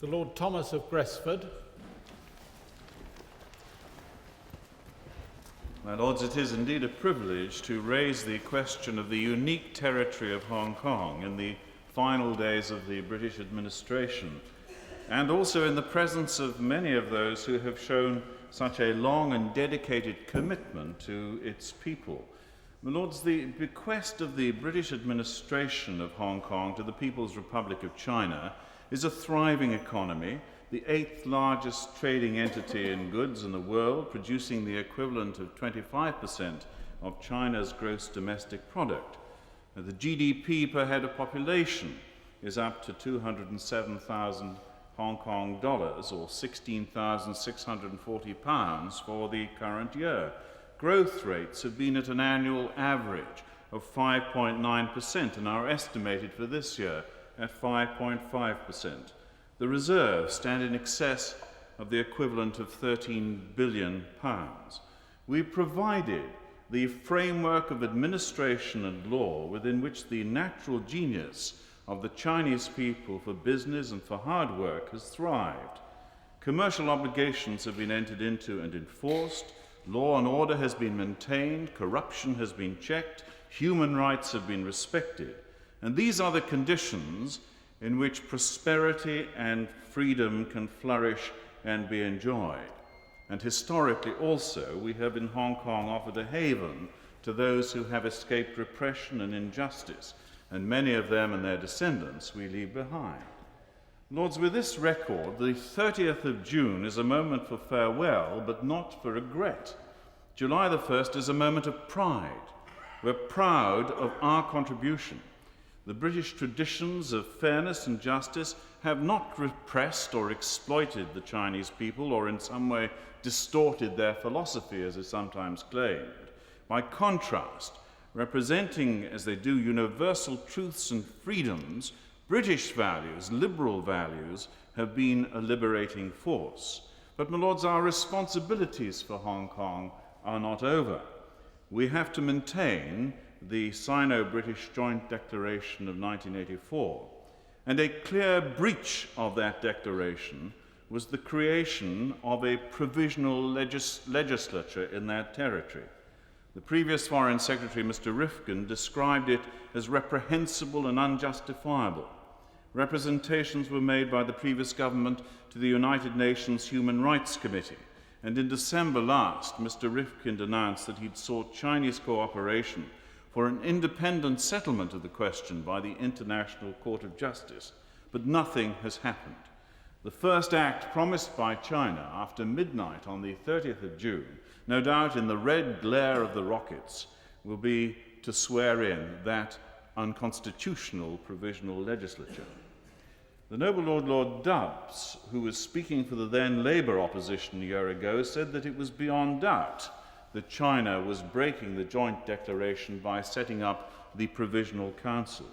the Lord Thomas of Gresford. My Lords, it is indeed a privilege to raise the question of the unique territory of Hong Kong in the final days of the British administration, and also in the presence of many of those who have shown such a long and dedicated commitment to its people. My Lords, the bequest of the British administration of Hong Kong to the People's Republic of China is a thriving economy, the 8th largest trading entity in goods in the world, producing the equivalent of 25% of China's gross domestic product. The GDP per head of population is up to 207,000 Hong Kong dollars, or 16,640 pounds for the current year. Growth rates have been at an annual average of 5.9% and are estimated for this year at 5.5%. The reserves stand in excess of the equivalent of £13 billion. We provided the framework of administration and law within which the natural genius of the Chinese people for business and for hard work has thrived. Commercial obligations have been entered into and enforced, law and order has been maintained, corruption has been checked, human rights have been respected. And these are the conditions in which prosperity and freedom can flourish and be enjoyed. And historically also, we have in Hong Kong offered a haven to those who have escaped repression and injustice, and many of them and their descendants we leave behind. Lords, with this record, the 30th of June is a moment for farewell, but not for regret. July the 1st is a moment of pride. We're proud of our contribution. The British traditions of fairness and justice have not repressed or exploited the Chinese people or in some way distorted their philosophy, as is sometimes claimed. By contrast, representing as they do universal truths and freedoms, British values, liberal values, have been a liberating force. But, my lords, our responsibilities for Hong Kong are not over. We have to maintain the Sino-British Joint Declaration of 1984, and a clear breach of that declaration was the creation of a provisional legislature in that territory. The previous Foreign Secretary, Mr. Rifkin, described it as reprehensible and unjustifiable. Representations were made by the previous government to the United Nations Human Rights Committee, and in December last, Mr. Rifkin announced that he'd sought Chinese cooperation for an independent settlement of the question by the International Court of Justice, but nothing has happened. The first act promised by China after midnight on the 30th of June, no doubt in the red glare of the rockets, will be to swear in that unconstitutional provisional legislature. The noble Lord Dobbs, who was speaking for the then Labour opposition a year ago, said that it was beyond doubt that China was breaking the joint declaration by setting up the Provisional Council.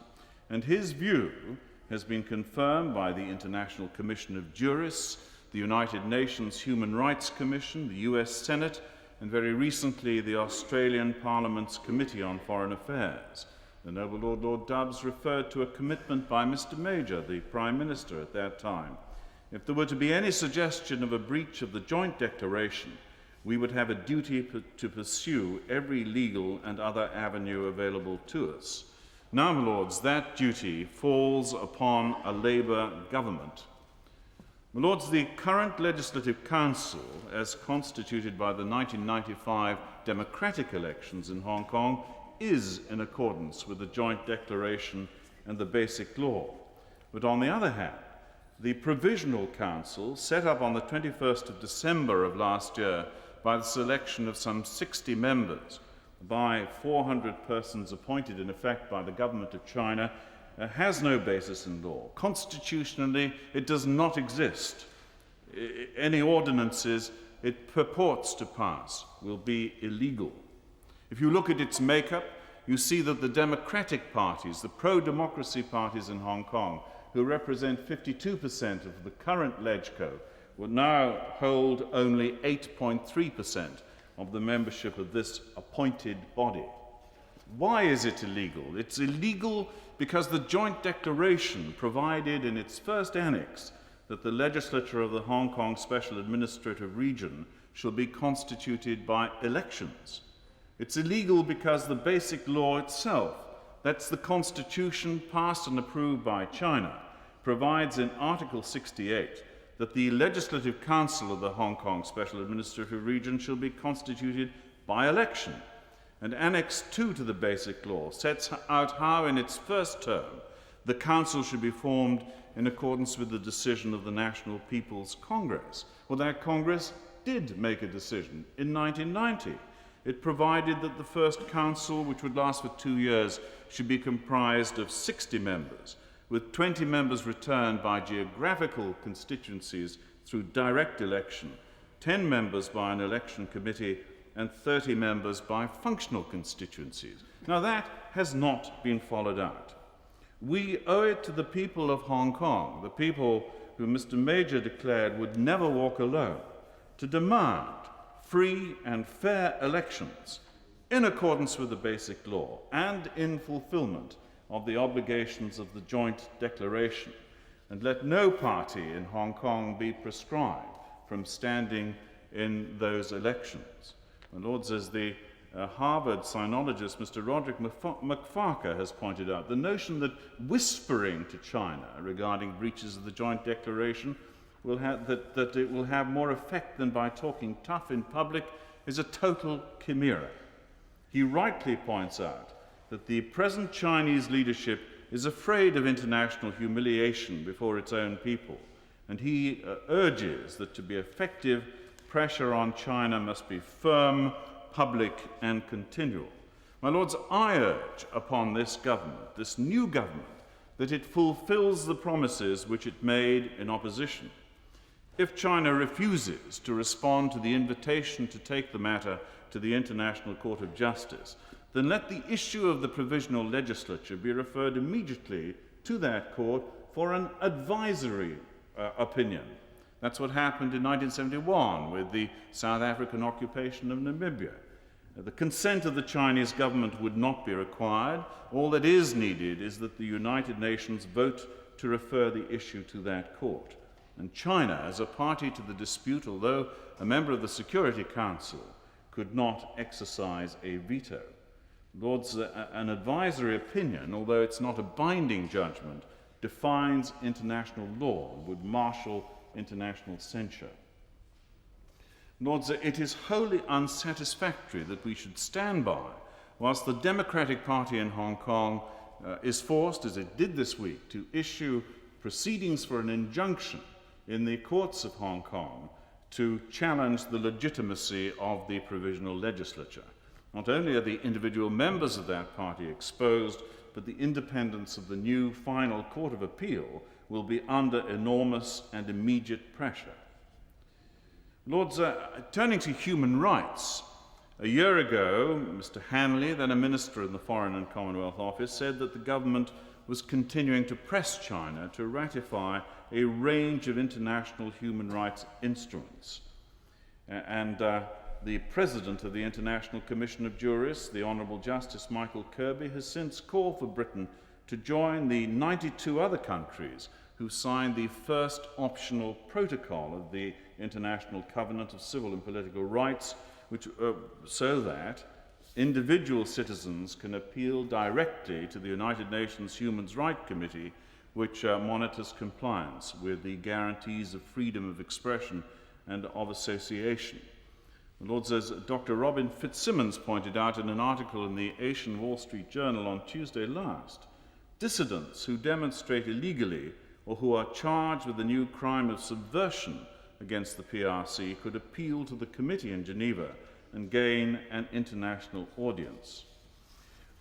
And his view has been confirmed by the International Commission of Jurists, the United Nations Human Rights Commission, the US Senate, and very recently the Australian Parliament's Committee on Foreign Affairs. The noble Lord Dobbs referred to a commitment by Mr. Major, the Prime Minister at that time. If there were to be any suggestion of a breach of the joint declaration, we would have a duty to pursue every legal and other avenue available to us. Now, my lords, that duty falls upon a Labour government. My lords, the current Legislative Council, as constituted by the 1995 democratic elections in Hong Kong, is in accordance with the joint declaration and the basic law. But on the other hand, the Provisional Council, set up on the 21st of December of last year by the selection of some 60 members by 400 persons appointed in effect by the government of China, has no basis in law. Constitutionally, it does not exist. Any ordinances it purports to pass will be illegal. If you look at its makeup, you see that the democratic parties, the pro-democracy parties in Hong Kong, who represent 52% of the current LegCo, will now hold only 8.3% of the membership of this appointed body. Why is it illegal? It's illegal because the joint declaration provided in its first annex that the legislature of the Hong Kong Special Administrative Region shall be constituted by elections. It's illegal because the basic law itself, that's the constitution passed and approved by China, provides in Article 68 that the Legislative Council of the Hong Kong Special Administrative Region shall be constituted by election. And Annex 2 to the Basic Law sets out how, in its first term, the Council should be formed in accordance with the decision of the National People's Congress. Well, that Congress did make a decision in 1990. It provided that the first Council, which would last for 2 years, should be comprised of 60 members, with 20 members returned by geographical constituencies through direct election, 10 members by an election committee, and 30 members by functional constituencies. Now that has not been followed out. We owe it to the people of Hong Kong, the people who Mr. Major declared would never walk alone, to demand free and fair elections in accordance with the Basic Law and in fulfillment of the obligations of the Joint Declaration, and let no party in Hong Kong be proscribed from standing in those elections. My Lords, as the Harvard sinologist Mr. Roderick McFarker has pointed out, the notion that whispering to China regarding breaches of the Joint Declaration that it will have more effect than by talking tough in public is a total chimera. He rightly points out that the present Chinese leadership is afraid of international humiliation before its own people, and he urges that to be effective, pressure on China must be firm, public, and continual. My Lords, I urge upon this government, this new government, that it fulfills the promises which it made in opposition. If China refuses to respond to the invitation to take the matter to the International Court of Justice, then let the issue of the provisional legislature be referred immediately to that court for an advisory opinion. That's what happened in 1971 with the South African occupation of Namibia. The consent of the Chinese government would not be required. All that is needed is that the United Nations vote to refer the issue to that court. And China, as a party to the dispute, although a member of the Security Council, could not exercise a veto. Lords, an advisory opinion, although it's not a binding judgment, defines international law and would marshal international censure. Lords, it is wholly unsatisfactory that we should stand by whilst the Democratic Party in Hong Kong is forced, as it did this week, to issue proceedings for an injunction in the courts of Hong Kong to challenge the legitimacy of the provisional legislature. Not only are the individual members of that party exposed, but the independence of the new final Court of Appeal will be under enormous and immediate pressure. Lords, turning to human rights, a year ago, Mr. Hanley, then a minister in the Foreign and Commonwealth Office, said that the government was continuing to press China to ratify a range of international human rights instruments. The president of the International Commission of Jurists, the Honourable Justice Michael Kirby, has since called for Britain to join the 92 other countries who signed the first optional protocol of the International Covenant of Civil and Political Rights, which, so that individual citizens can appeal directly to the United Nations Human Rights Committee, which monitors compliance with the guarantees of freedom of expression and of association. Lords, as Dr. Robin Fitzsimmons pointed out in an article in the Asian Wall Street Journal on Tuesday last, dissidents who demonstrate illegally or who are charged with the new crime of subversion against the PRC could appeal to the committee in Geneva and gain an international audience.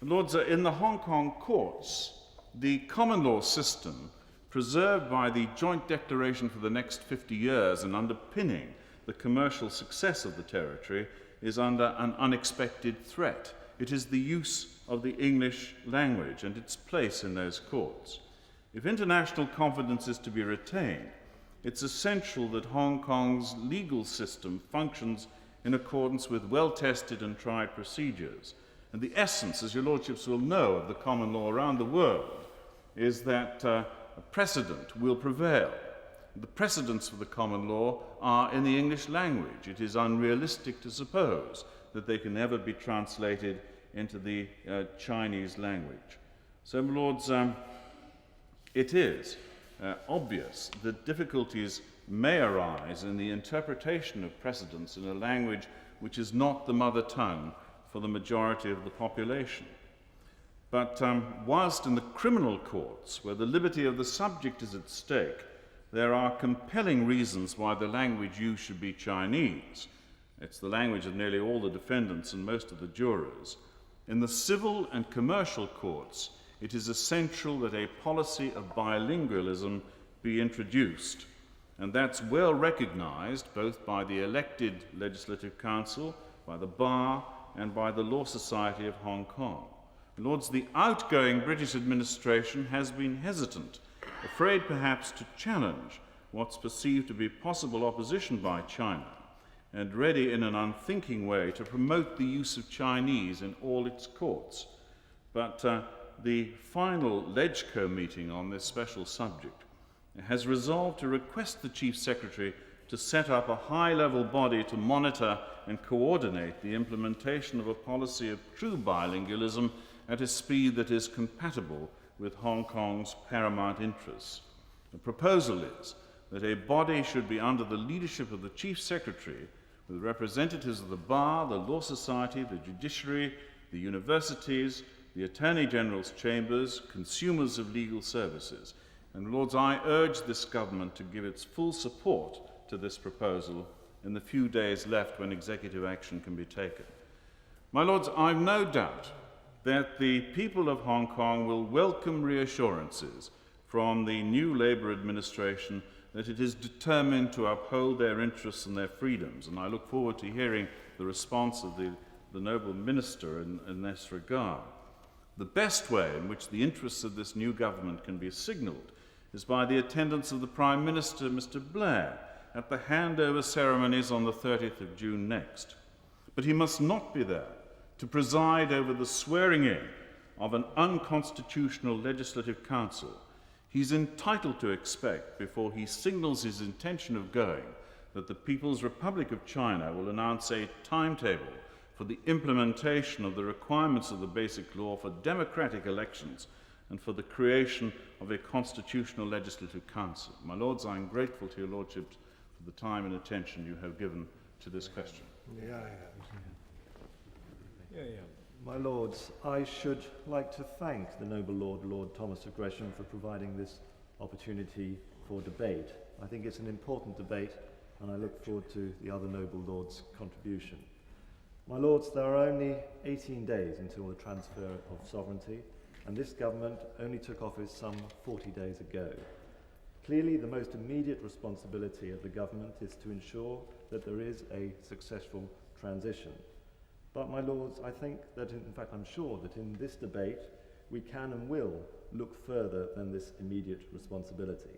Lords, in the Hong Kong courts, the common law system, preserved by the Joint Declaration for the next 50 years and underpinning the commercial success of the territory, is under an unexpected threat. It is the use of the English language and its place in those courts. If international confidence is to be retained, it's essential that Hong Kong's legal system functions in accordance with well-tested and tried procedures. And the essence, as your lordships will know, of the common law around the world is that precedent will prevail. The precedents for the common law are in the English language. It is unrealistic to suppose that they can ever be translated into the Chinese language. So, my lords, it is obvious that difficulties may arise in the interpretation of precedents in a language which is not the mother tongue for the majority of the population. But whilst in the criminal courts, where the liberty of the subject is at stake, there are compelling reasons why the language used should be Chinese. It's the language of nearly all the defendants and most of the jurors. In the civil and commercial courts, it is essential that a policy of bilingualism be introduced, and that's well recognized both by the elected Legislative Council, by the Bar, and by the Law Society of Hong Kong. Lords, the outgoing British administration has been hesitant, afraid perhaps to challenge what's perceived to be possible opposition by China, and ready in an unthinking way to promote the use of Chinese in all its courts. But the final LegCo meeting on this special subject has resolved to request the Chief Secretary to set up a high-level body to monitor and coordinate the implementation of a policy of true bilingualism at a speed that is compatible with Hong Kong's paramount interests. The proposal is that a body should be under the leadership of the Chief Secretary, with representatives of the Bar, the Law Society, the Judiciary, the universities, the Attorney General's chambers, consumers of legal services. And, Lords, I urge this government to give its full support to this proposal in the few days left when executive action can be taken. My Lords, I've no doubt that the people of Hong Kong will welcome reassurances from the new Labour administration that it is determined to uphold their interests and their freedoms, and I look forward to hearing the response of the noble minister in this regard. The best way in which the interests of this new government can be signalled is by the attendance of the Prime Minister, Mr. Blair, at the handover ceremonies on the 30th of June next. But he must not be there to preside over the swearing-in of an unconstitutional Legislative Council. He's entitled to expect, before he signals his intention of going, that the People's Republic of China will announce a timetable for the implementation of the requirements of the Basic Law for democratic elections and for the creation of a constitutional Legislative Council. My Lords, I am grateful to your Lordships for the time and attention you have given to this question. My Lords, I should like to thank the noble Lord Thomas of Gresford, for providing this opportunity for debate. I think it's an important debate, and I look forward to the other noble Lords' contribution. My Lords, there are only 18 days until the transfer of sovereignty, and this government only took office some 40 days ago. Clearly, the most immediate responsibility of the government is to ensure that there is a successful transition. But, my Lords, I think that, in fact, I'm sure that in this debate we can and will look further than this immediate responsibility.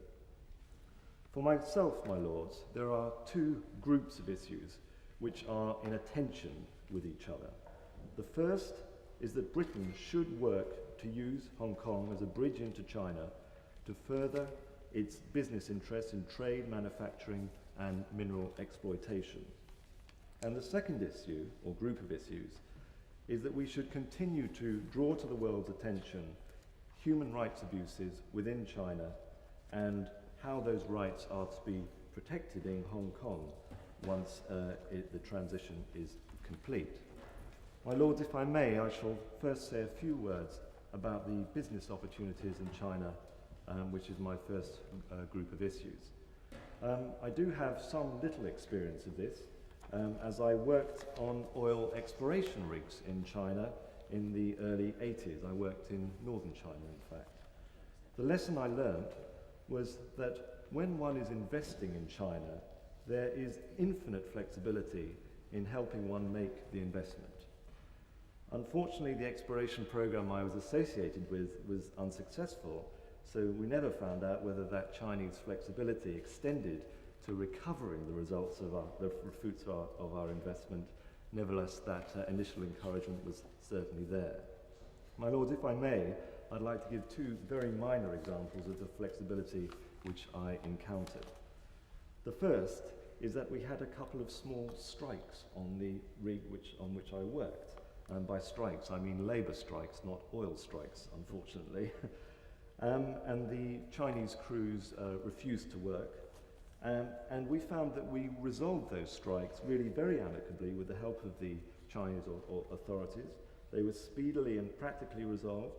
For myself, my Lords, there are two groups of issues which are in a tension with each other. The first is that Britain should work to use Hong Kong as a bridge into China to further its business interests in trade, manufacturing, and mineral exploitation. And the second issue, or group of issues, is that we should continue to draw to the world's attention human rights abuses within China and how those rights are to be protected in Hong Kong once the transition is complete. My Lords, if I may, I shall first say a few words about the business opportunities in China, which is my first group of issues. I do have some little experience of this, as I worked on oil exploration rigs in China in the early 80s. I worked in northern China, in fact. The lesson I learned was that when one is investing in China, there is infinite flexibility in helping one make the investment. Unfortunately, the exploration program I was associated with was unsuccessful, so we never found out whether that Chinese flexibility extended to recovering the results of the fruits of our investment. Nevertheless, that initial encouragement was certainly there. My Lords, if I may, I'd like to give two very minor examples of the flexibility which I encountered. The first is that we had a couple of small strikes on the rig on which I worked. And by strikes, I mean labour strikes, not oil strikes, unfortunately. And the Chinese crews refused to work. And we found that we resolved those strikes really very amicably with the help of the Chinese or authorities. They were speedily and practically resolved.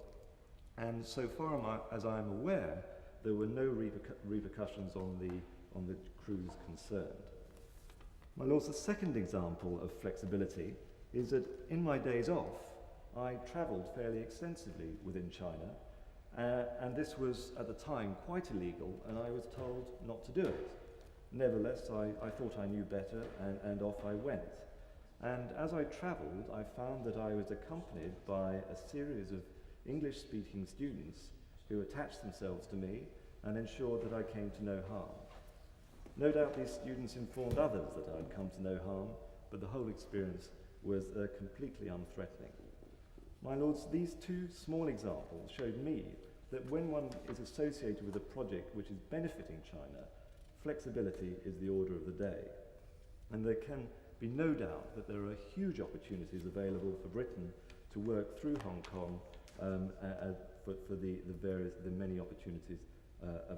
And so far as I'm aware, there were no repercussions on the crews concerned. My lords, the second example of flexibility is that in my days off, I travelled fairly extensively within China, and this was at the time quite illegal, and I was told not to do it. Nevertheless, I thought I knew better, and off I went. And as I travelled, I found that I was accompanied by a series of English-speaking students who attached themselves to me and ensured that I came to no harm. No doubt these students informed others that I'd come to no harm, but the whole experience was completely unthreatening. My lords, these two small examples showed me that when one is associated with a project which is benefiting China, flexibility is the order of the day. And there can be no doubt that there are huge opportunities available for Britain to work through Hong Kong for the many opportunities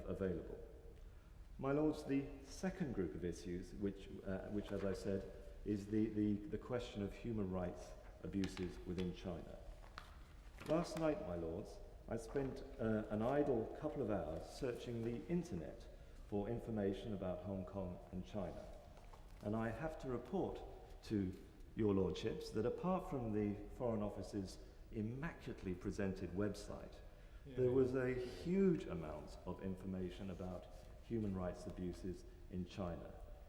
available. My lords, the second group of issues, which as I said, is the question of human rights abuses within China. Last night, my lords, I spent an idle couple of hours searching the internet for information about Hong Kong and China. And I have to report to your lordships that apart from the Foreign Office's immaculately presented website, there was a huge amount of information about human rights abuses in China,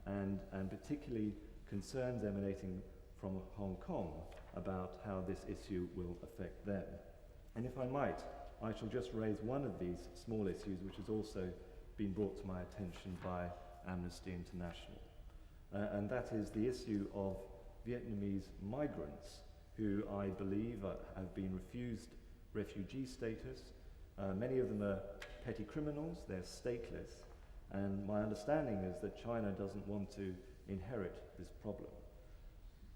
and particularly concerns emanating from Hong Kong about how this issue will affect them. And if I might, I shall just raise one of these small issues which has also been brought to my attention by Amnesty International. And that is the issue of Vietnamese migrants who I believe have been refused refugee status. Many of them are petty criminals, they're stateless, and my understanding is that China doesn't want to inherit this problem.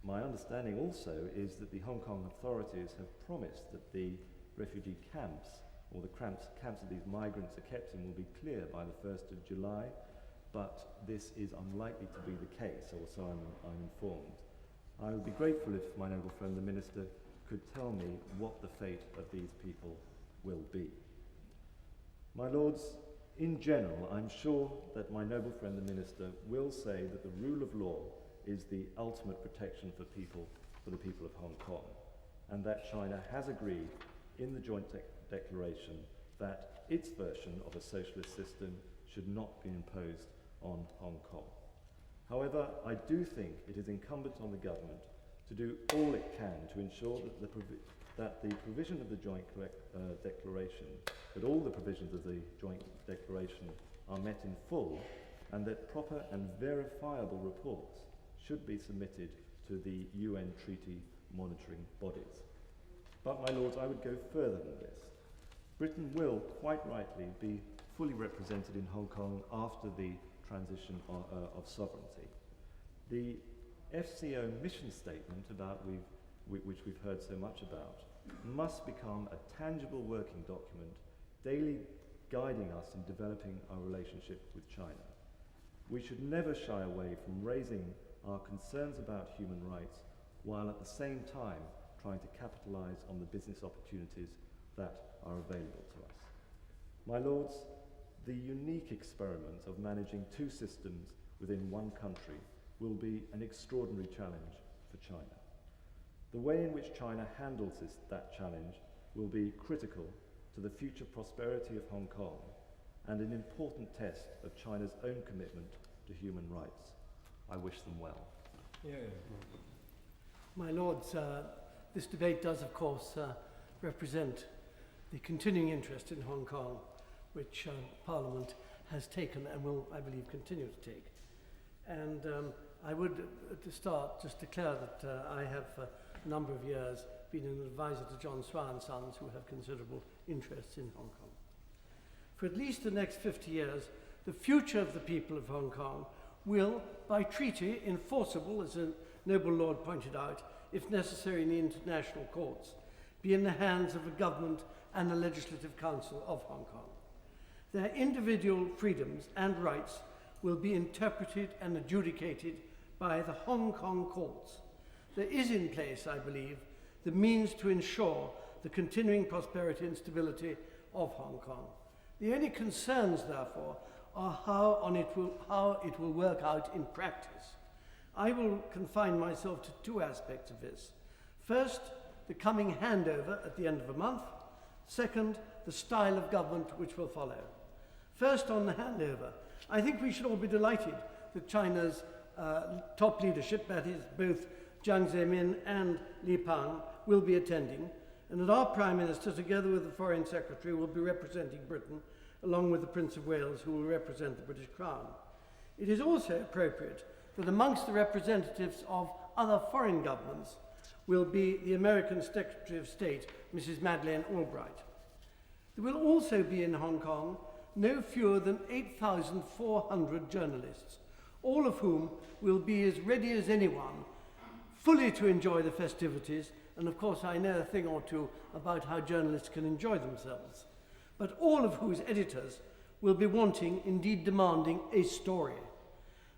My understanding also is that the Hong Kong authorities have promised that the refugee camps, or the camps that these migrants are kept in, will be clear by the 1st of July, but this is unlikely to be the case, or so I'm informed. I would be grateful if my noble friend the Minister could tell me what the fate of these people will be. My Lords, in general, I'm sure that my noble friend the Minister will say that the rule of law is the ultimate protection for the people of Hong Kong, and that China has agreed in the joint declaration that its version of a socialist system should not be imposed on Hong Kong. However, I do think it is incumbent on the government to do all it can to ensure that the provision of the joint declaration, that all the provisions of the joint declaration are met in full, and that proper and verifiable reports should be submitted to the UN treaty monitoring bodies. But, my lords, I would go further than this. Britain will, quite rightly, be fully represented in Hong Kong after the transition of sovereignty. The FCO mission statement which we've heard so much about must become a tangible working document, daily guiding us in developing our relationship with China. We should never shy away from raising our concerns about human rights while at the same time trying to capitalise on the business opportunities that are available to us. My lords, the unique experiment of managing two systems within one country will be an extraordinary challenge for China. The way in which China handles that challenge will be critical to the future prosperity of Hong Kong and an important test of China's own commitment to human rights. I wish them well. Yeah. My lords, this debate does, of course, represent the continuing interest in Hong Kong, which Parliament has taken and will, I believe, continue to take. And I would, to start, just declare that I have for a number of years been an advisor to John Swan and Sons, who have considerable interests in Hong Kong. For at least the next 50 years, the future of the people of Hong Kong will, by treaty, enforceable, as a noble lord pointed out, if necessary in the international courts, be in the hands of the government and the Legislative Council of Hong Kong. Their individual freedoms and rights will be interpreted and adjudicated by the Hong Kong courts. There is in place, I believe, the means to ensure the continuing prosperity and stability of Hong Kong. The only concerns, therefore, are how it will work out in practice. I will confine myself to two aspects of this. First, the coming handover at the end of the month. Second, the style of government which will follow. First, on the handover, I think we should all be delighted that China's top leadership, that is both Jiang Zemin and Li Peng, will be attending, and that our Prime Minister, together with the Foreign Secretary, will be representing Britain, along with the Prince of Wales, who will represent the British Crown. It is also appropriate that amongst the representatives of other foreign governments will be the American Secretary of State, Mrs. Madeleine Albright. There will also be in Hong Kong no fewer than 8,400 journalists, all of whom will be as ready as anyone fully to enjoy the festivities, and of course I know a thing or two about how journalists can enjoy themselves, but all of whose editors will be wanting, indeed demanding, a story.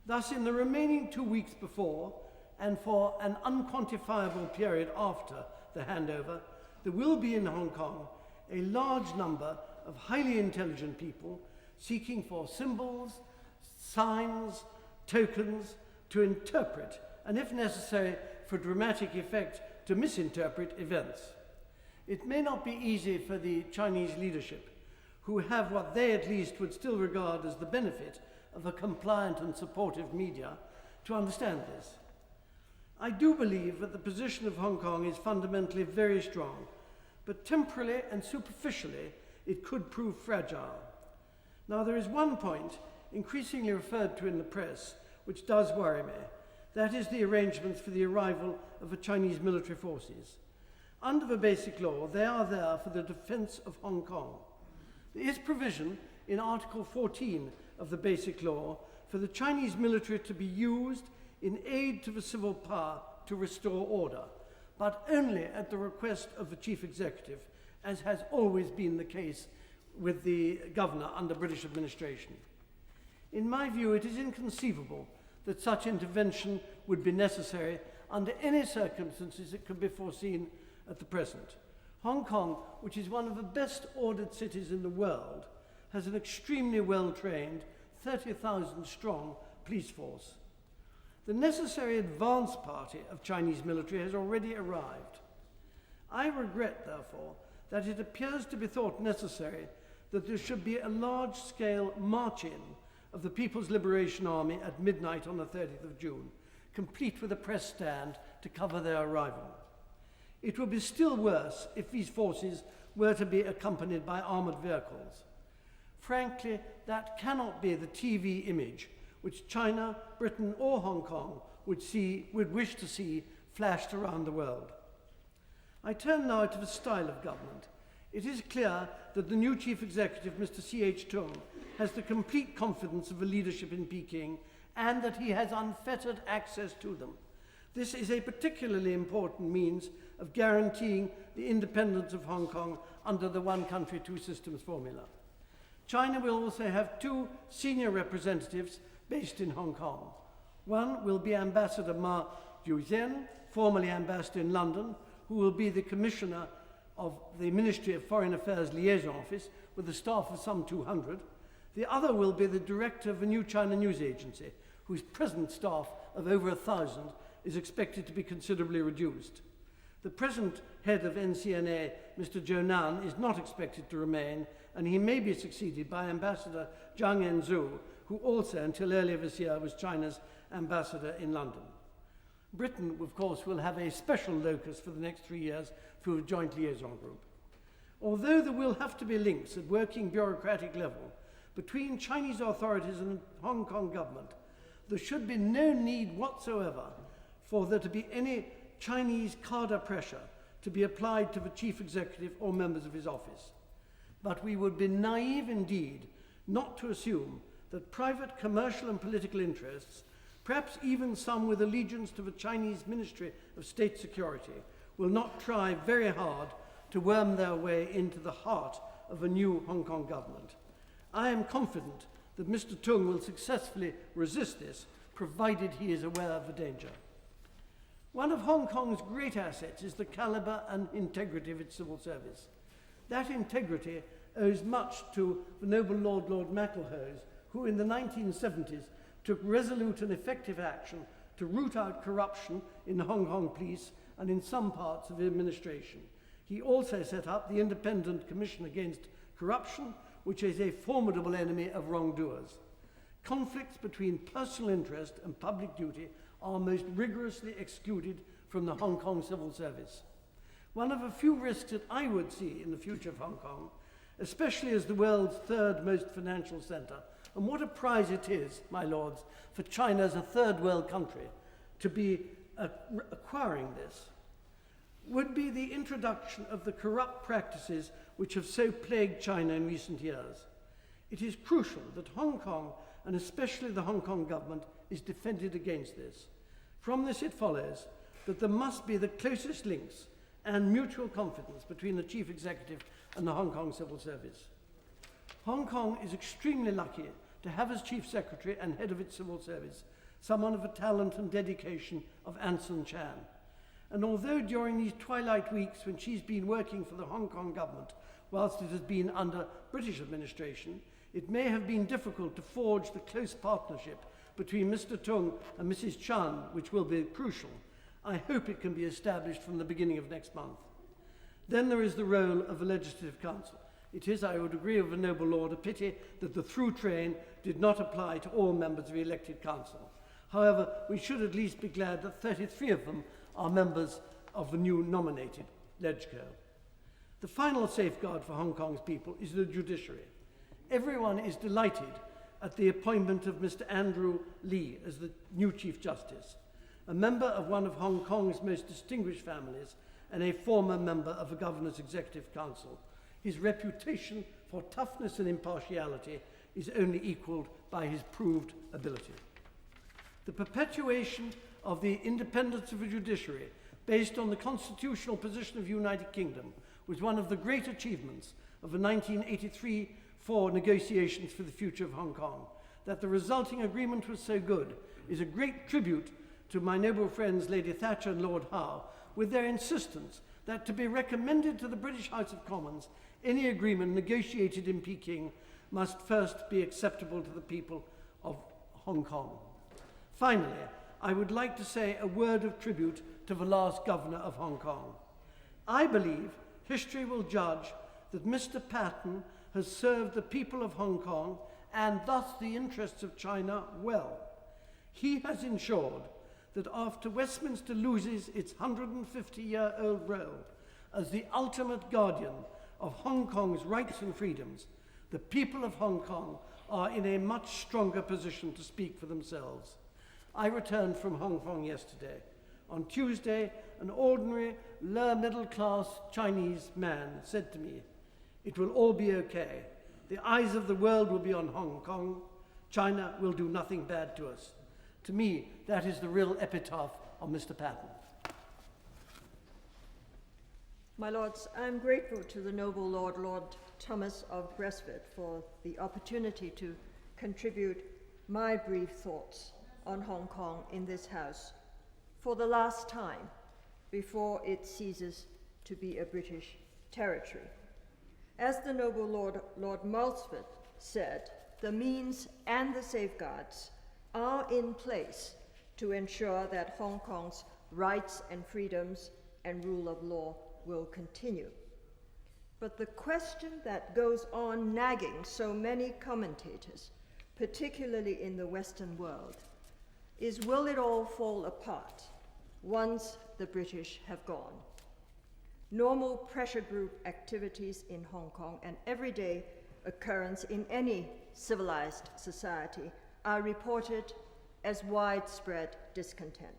Thus, in the remaining 2 weeks before, and for an unquantifiable period after the handover, there will be in Hong Kong a large number of highly intelligent people seeking for symbols, signs, tokens to interpret, and if necessary for dramatic effect, to misinterpret events. It may not be easy for the Chinese leadership, who have what they at least would still regard as the benefit of a compliant and supportive media, to understand this. I do believe that the position of Hong Kong is fundamentally very strong, but temporally and superficially it could prove fragile. Now, there is one point, increasingly referred to in the press, which does worry me. That is the arrangements for the arrival of the Chinese military forces. Under the Basic Law, they are there for the defense of Hong Kong. There is provision in Article 14 of the Basic Law for the Chinese military to be used in aid to the civil power to restore order, but only at the request of the Chief Executive, as has always been the case with the Governor under British administration. In my view, it is inconceivable that such intervention would be necessary under any circumstances that could be foreseen at the present. Hong Kong, which is one of the best ordered cities in the world, has an extremely well-trained, 30,000 strong police force. The necessary advance party of Chinese military has already arrived. I regret, therefore, that it appears to be thought necessary that there should be a large-scale march-in of the People's Liberation Army at midnight on the 30th of June, complete with a press stand to cover their arrival. It would be still worse if these forces were to be accompanied by armoured vehicles. Frankly, that cannot be the TV image which China, Britain or Hong Kong would wish to see flashed around the world. I turn now to the style of government. It is clear that the new Chief Executive, Mr. C.H. Tung, has the complete confidence of the leadership in Peking and that he has unfettered access to them. This is a particularly important means of guaranteeing the independence of Hong Kong under the one country, two systems formula. China will also have two senior representatives based in Hong Kong. One will be Ambassador Ma Jiuzhen, formerly ambassador in London, who will be the Commissioner of the Ministry of Foreign Affairs Liaison Office with a staff of some 200. The other will be the director of the New China News Agency, whose present staff of over 1,000 is expected to be considerably reduced. The present head of NCNA, Mr. Zhou Nan, is not expected to remain, and he may be succeeded by Ambassador Zhang Enzu, who also, until earlier this year, was China's ambassador in London. Britain, of course, will have a special locus for the next 3 years through a joint liaison group. Although there will have to be links at working bureaucratic level between Chinese authorities and the Hong Kong government, there should be no need whatsoever for there to be any Chinese cadre pressure to be applied to the Chief Executive or members of his office. But we would be naive indeed not to assume that private commercial and political interests, perhaps even some with allegiance to the Chinese Ministry of State Security, will not try very hard to worm their way into the heart of a new Hong Kong government. I am confident that Mr. Tung will successfully resist this, provided he is aware of the danger. One of Hong Kong's great assets is the calibre and integrity of its civil service. That integrity owes much to the noble Lord MacLehose, who in the 1970s took resolute and effective action to root out corruption in the Hong Kong police and in some parts of the administration. He also set up the Independent Commission Against Corruption, which is a formidable enemy of wrongdoers. Conflicts between personal interest and public duty are most rigorously excluded from the Hong Kong civil service. One of a few risks that I would see in the future of Hong Kong, especially as the world's third most financial centre, and what a prize it is, my lords, for China as a third world country to be acquiring this, would be the introduction of the corrupt practices which have so plagued China in recent years. It is crucial that Hong Kong, and especially the Hong Kong government, is defended against this. From this it follows that there must be the closest links and mutual confidence between the Chief Executive and the Hong Kong Civil Service. Hong Kong is extremely lucky to have as Chief Secretary and head of its civil service someone of the talent and dedication of Anson Chan. And although during these twilight weeks when she's been working for the Hong Kong government, whilst it has been under British administration, it may have been difficult to forge the close partnership between Mr. Tung and Mrs. Chan, which will be crucial. I hope it can be established from the beginning of next month. Then there is the role of the Legislative Council. It is, I would agree with the noble lord, a pity that the through train did not apply to all members of the elected council. However, we should at least be glad that 33 of them are members of the new nominated LegCo. The final safeguard for Hong Kong's people is the judiciary. Everyone is delighted at the appointment of Mr. Andrew Lee as the new Chief Justice, a member of one of Hong Kong's most distinguished families and a former member of the Governor's Executive Council. His reputation for toughness and impartiality is only equalled by his proved ability. The perpetuation of the independence of the judiciary based on the constitutional position of the United Kingdom was one of the great achievements of the 1983 negotiations for the future of Hong Kong. That the resulting agreement was so good is a great tribute to my noble friends Lady Thatcher and Lord Howe, with their insistence that to be recommended to the British House of Commons, any agreement negotiated in Peking must first be acceptable to the people of Hong Kong. Finally, I would like to say a word of tribute to the last governor of Hong Kong. I believe history will judge that Mr. Patton has served the people of Hong Kong and thus the interests of China well. He has ensured that after Westminster loses its 150-year-old role as the ultimate guardian of Hong Kong's rights and freedoms, the people of Hong Kong are in a much stronger position to speak for themselves. I returned from Hong Kong yesterday. On Tuesday, an ordinary, lower middle-class Chinese man said to me, "It will all be okay. The eyes of the world will be on Hong Kong. China will do nothing bad to us." To me, that is the real epitaph of Mr. Patton. My lords, I am grateful to the noble Lord Thomas of Gresford for the opportunity to contribute my brief thoughts on Hong Kong in this House for the last time before it ceases to be a British territory. As the noble Lord Marlesford said, the means and the safeguards are in place to ensure that Hong Kong's rights and freedoms and rule of law will continue. But the question that goes on nagging so many commentators, particularly in the Western world, is will it all fall apart once the British have gone? Normal pressure group activities in Hong Kong, an everyday occurrence in any civilized society, are reported as widespread discontent.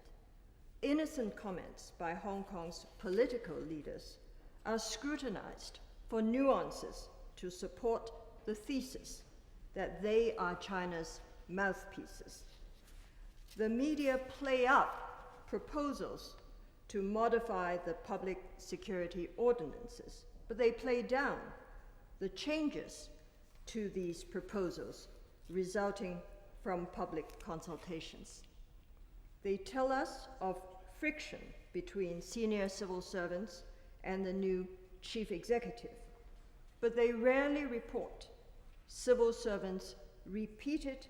Innocent comments by Hong Kong's political leaders are scrutinized for nuances to support the thesis that they are China's mouthpieces. The media play up proposals to modify the public security ordinances, but they play down the changes to these proposals resulting from public consultations. They tell us of friction between senior civil servants and the new chief executive, but they rarely report civil servants' repeated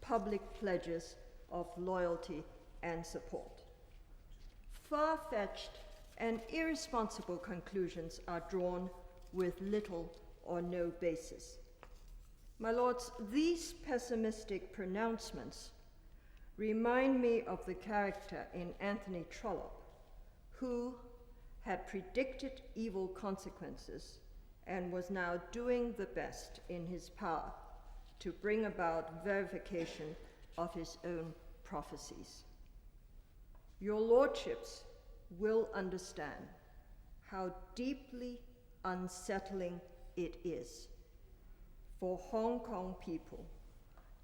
public pledges of loyalty and support. Far-fetched and irresponsible conclusions are drawn with little or no basis. My lords, these pessimistic pronouncements remind me of the character in Anthony Trollope, who had predicted evil consequences and was now doing the best in his power to bring about verification of his own prophecies. Your lordships will understand how deeply unsettling it is for Hong Kong people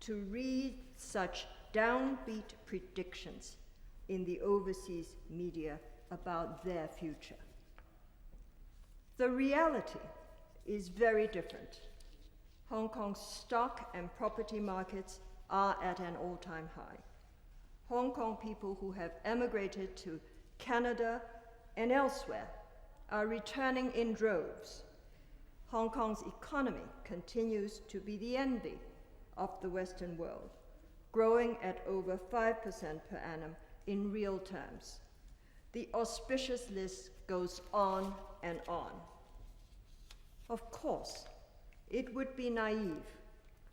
to read such downbeat predictions in the overseas media about their future. The reality is very different. Hong Kong's stock and property markets are at an all-time high. Hong Kong people who have emigrated to Canada and elsewhere are returning in droves. Hong Kong's economy continues to be the envy of the Western world, growing at over 5% per annum in real terms. The auspicious list goes on and on. Of course, it would be naive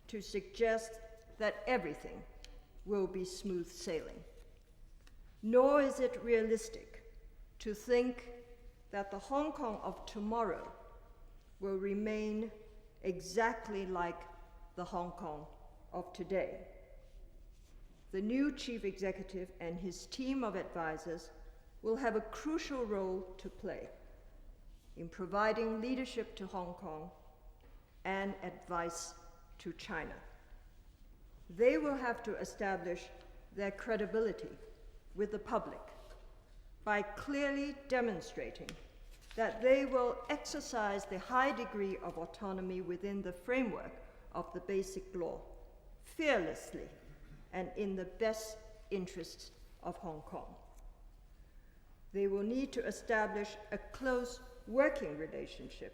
to suggest that everything will be smooth sailing. Nor is it realistic to think that the Hong Kong of tomorrow will remain exactly like the Hong Kong of today. The new chief executive and his team of advisors will have a crucial role to play in providing leadership to Hong Kong and advice to China. They will have to establish their credibility with the public by clearly demonstrating that they will exercise the high degree of autonomy within the framework of the Basic Law, fearlessly and in the best interests of Hong Kong. They will need to establish a close working relationship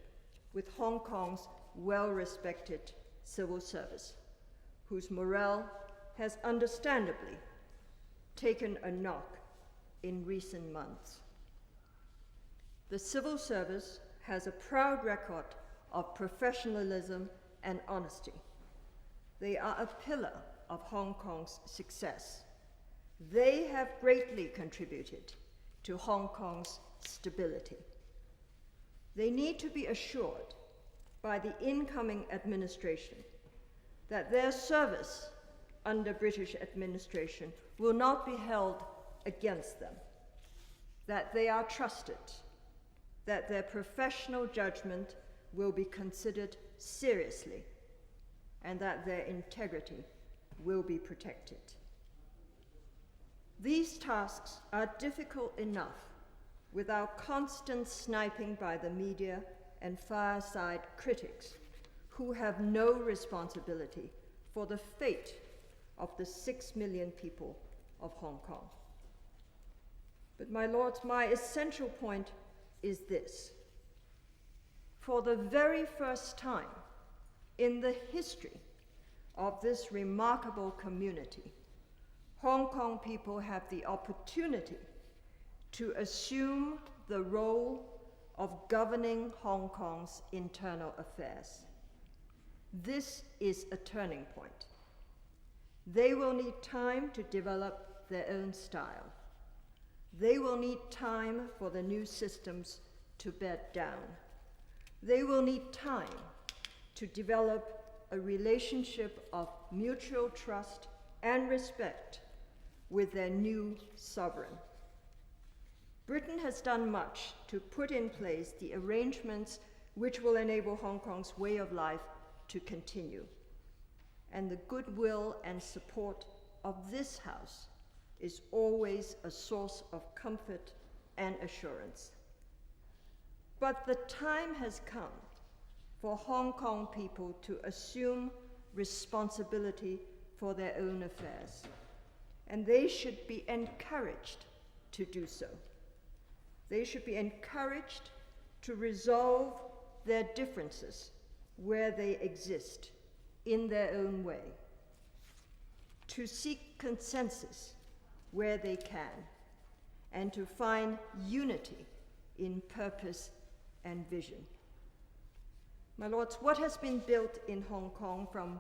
with Hong Kong's well-respected civil service, whose morale has understandably taken a knock in recent months. The civil service has a proud record of professionalism and honesty. They are a pillar of Hong Kong's success. They have greatly contributed to Hong Kong's stability. They need to be assured by the incoming administration that their service under British administration will not be held against them, that they are trusted, that their professional judgment will be considered seriously, and that their integrity will be protected. These tasks are difficult enough without constant sniping by the media and fireside critics who have no responsibility for the fate of the 6 million people of Hong Kong. But my lords, my essential point is this. For the very first time in the history of this remarkable community, Hong Kong people have the opportunity to assume the role of governing Hong Kong's internal affairs. This is a turning point. They will need time to develop their own style. They will need time for the new systems to bed down. They will need time to develop a relationship of mutual trust and respect with their new sovereign. Britain has done much to put in place the arrangements which will enable Hong Kong's way of life to continue. and the goodwill and support of this House is always a source of comfort and assurance. But the time has come for Hong Kong people to assume responsibility for their own affairs, and they should be encouraged to do so. They should be encouraged to resolve their differences where they exist in their own way, to seek consensus where they can, and to find unity in purpose and vision. My lords, what has been built in Hong Kong from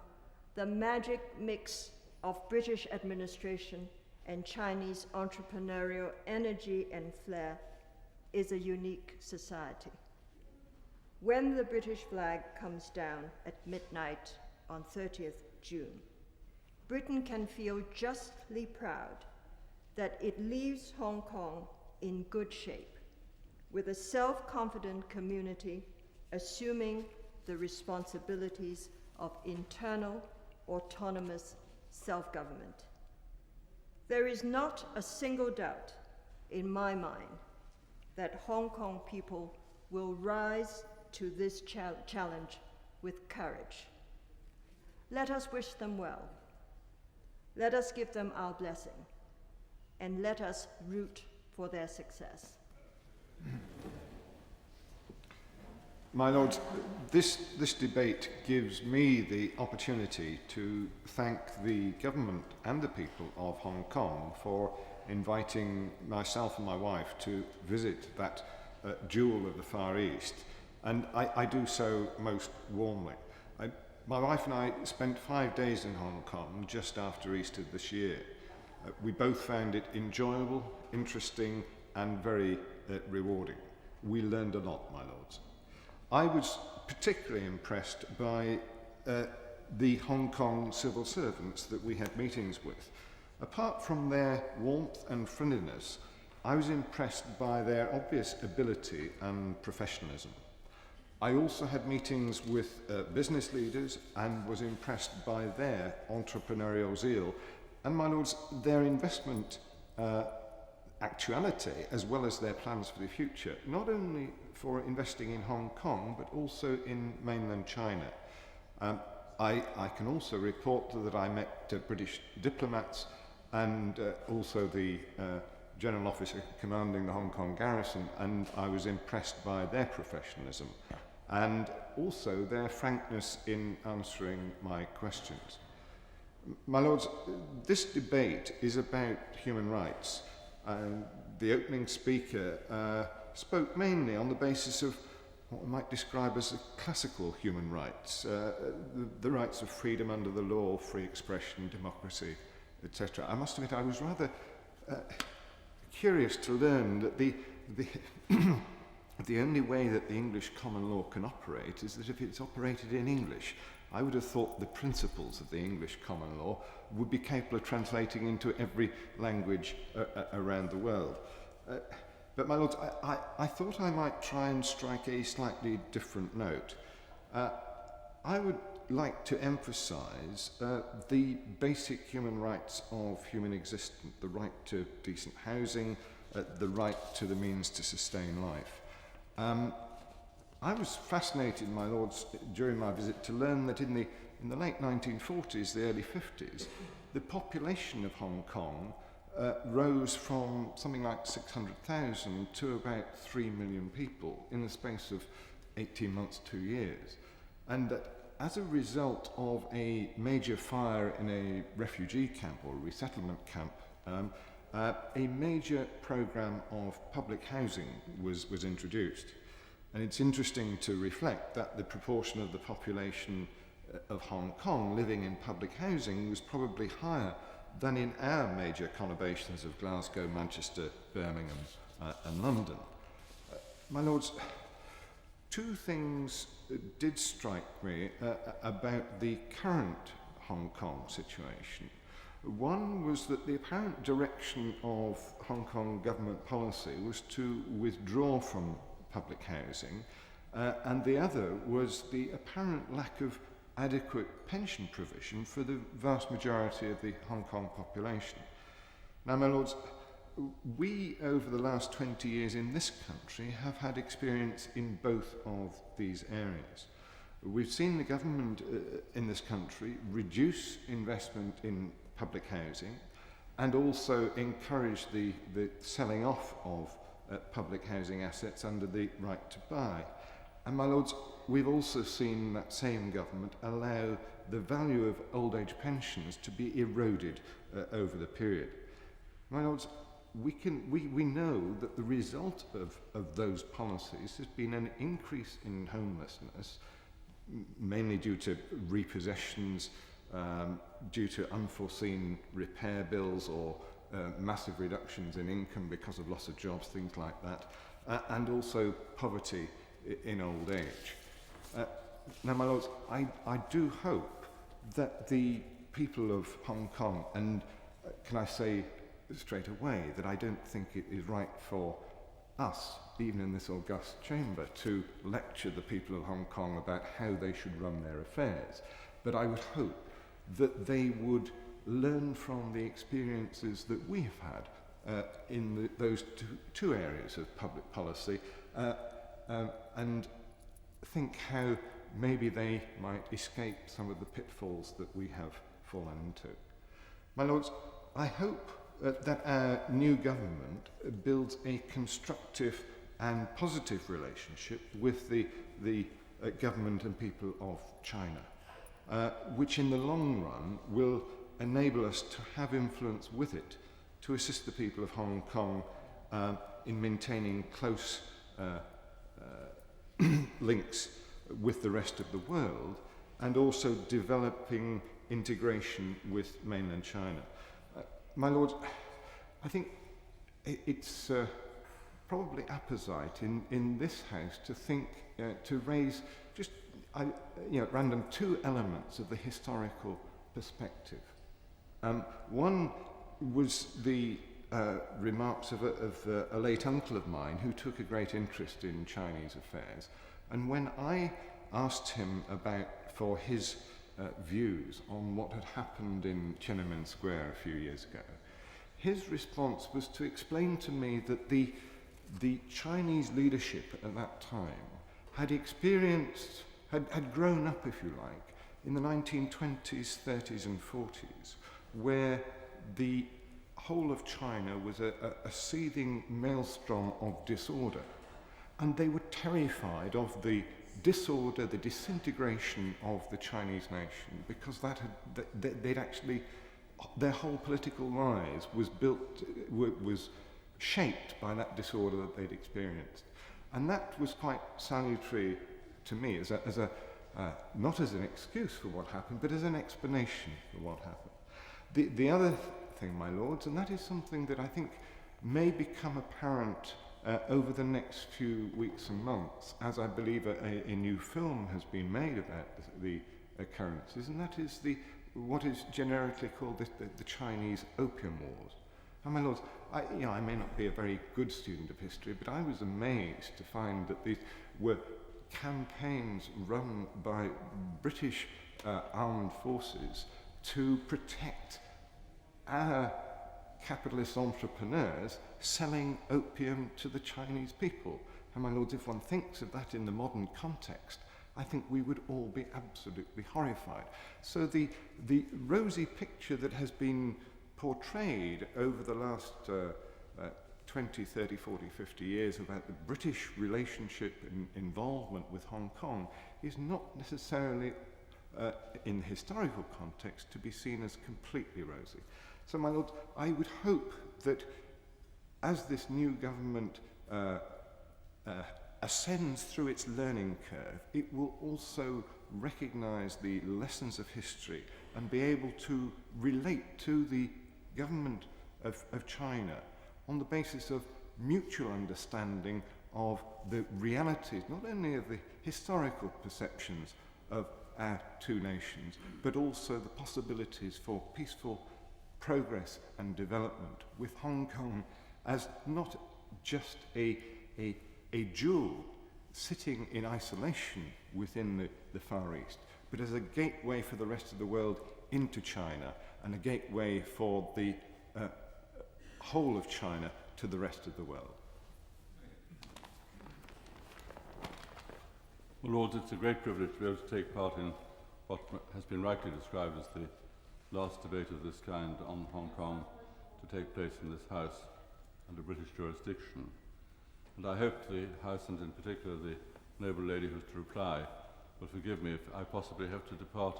the magic mix of British administration and Chinese entrepreneurial energy and flair is a unique society. When the British flag comes down at midnight on 30th June, Britain can feel justly proud that it leaves Hong Kong in good shape, with a self-confident community assuming the responsibilities of internal autonomous self-government. There is not a single doubt in my mind that Hong Kong people will rise to this challenge with courage. Let us wish them well. Let us give them our blessing, and let us root for their success. My Lords, this debate gives me the opportunity to thank the government and the people of Hong Kong for inviting myself and my wife to visit that jewel of the Far East, and I do so most warmly. My wife and I spent 5 days in Hong Kong just after Easter this year. We both found it enjoyable, interesting, and very rewarding. We learned a lot, my Lords. I was particularly impressed by the Hong Kong civil servants that we had meetings with. Apart from their warmth and friendliness, I was impressed by their obvious ability and professionalism. I also had meetings with business leaders and was impressed by their entrepreneurial zeal and, my Lords, their investment actuality as well as their plans for the future, not only for investing in Hong Kong but also in mainland China. I can also report that I met British diplomats and also the General Officer commanding the Hong Kong garrison, and I was impressed by their professionalism and also their frankness in answering my questions. My Lords, this debate is about human rights. The opening speaker spoke mainly on the basis of what we might describe as the classical human rights, the rights of freedom under the law, free expression, democracy, etc. I must admit I was rather curious to learn that the only way that the English common law can operate is that if it's operated in English. I would have thought the principles of the English common law would be capable of translating into every language around the world. But, my Lords, I thought I might try and strike a slightly different note. I would like to emphasise the basic human rights of human existence, the right to decent housing, the right to the means to sustain life. I was fascinated, my Lords, during my visit to learn that in the late 1940s, the early 50s, the population of Hong Kong rose from something like 600,000 to about 3 million people in the space of 18 months, 2 years. And that as a result of a major fire in a refugee camp or resettlement camp, a major programme of public housing was introduced. And it's interesting to reflect that the proportion of the population of Hong Kong living in public housing was probably higher than in our major conurbations of Glasgow, Manchester, Birmingham and London. My Lords, two things did strike me about the current Hong Kong situation. One was that the apparent direction of Hong Kong government policy was to withdraw from public housing, and the other was the apparent lack of adequate pension provision for the vast majority of the Hong Kong population. Now, my lords, we, over the last 20 years in this country, have had experience in both of these areas. We've seen the government in this country reduce investment in public housing and also encourage the selling off of public housing assets under the right to buy. And my lords, we've also seen that same government allow the value of old age pensions to be eroded over the period. My lords, we know that the result of those policies has been an increase in homelessness, mainly due to repossessions, due to unforeseen repair bills or massive reductions in income because of loss of jobs, things like that, and also poverty in old age. Now, my lords, I do hope that the people of Hong Kong, and can I say straight away that I don't think it is right for us, even in this august chamber, to lecture the people of Hong Kong about how they should run their affairs. But I would hope that they would learn from the experiences that we have had in those two areas of public policy and think how maybe they might escape some of the pitfalls that we have fallen into. My lords, I hope that our new government builds a constructive and positive relationship with the government and people of China, which in the long run will enable us to have influence with it to assist the people of Hong Kong in maintaining close links with the rest of the world and also developing integration with mainland China. My lords, I think it's probably apposite in this House to think, to raise just at random two elements of the historical perspective. One was the remarks of a late uncle of mine who took a great interest in Chinese affairs, and when I asked him for his views on what had happened in Tiananmen Square a few years ago, his response was to explain to me that the Chinese leadership at that time had experienced, had grown up, if you like, in the 1920s, 30s and 40s, where the whole of China was a seething maelstrom of disorder. And they were terrified of the disorder, the disintegration of the Chinese nation, because they'd actually, their whole political lives was shaped by that disorder that they'd experienced. And that was quite salutary to me, not as an excuse for what happened, but as an explanation for what happened. The other thing, my lords, and that is something that I think may become apparent over the next few weeks and months, as I believe a new film has been made about the occurrences, and that is what is generically called the Chinese Opium Wars. And my lords, I may not be a very good student of history, but I was amazed to find that these were campaigns run by British armed forces to protect our capitalist entrepreneurs selling opium to the Chinese people. And my lords, if one thinks of that in the modern context, I think we would all be absolutely horrified. So the rosy picture that has been portrayed over the last 20, 30, 40, 50 years about the British relationship and involvement with Hong Kong is not necessarily, in the historical context, to be seen as completely rosy. So, my lords, I would hope that as this new government ascends through its learning curve, it will also recognise the lessons of history and be able to relate to the government of China on the basis of mutual understanding of the realities, not only of the historical perceptions of our two nations, but also the possibilities for peaceful progress and development, with Hong Kong as not just a jewel sitting in isolation within the Far East, but as a gateway for the rest of the world into China and a gateway for the whole of China to the rest of the world. Well, Lords, it's a great privilege to be able to take part in what has been rightly described as the last debate of this kind on Hong Kong to take place in this House under British jurisdiction. And I hope the House, and in particular the noble lady who's to reply, will forgive me if I possibly have to depart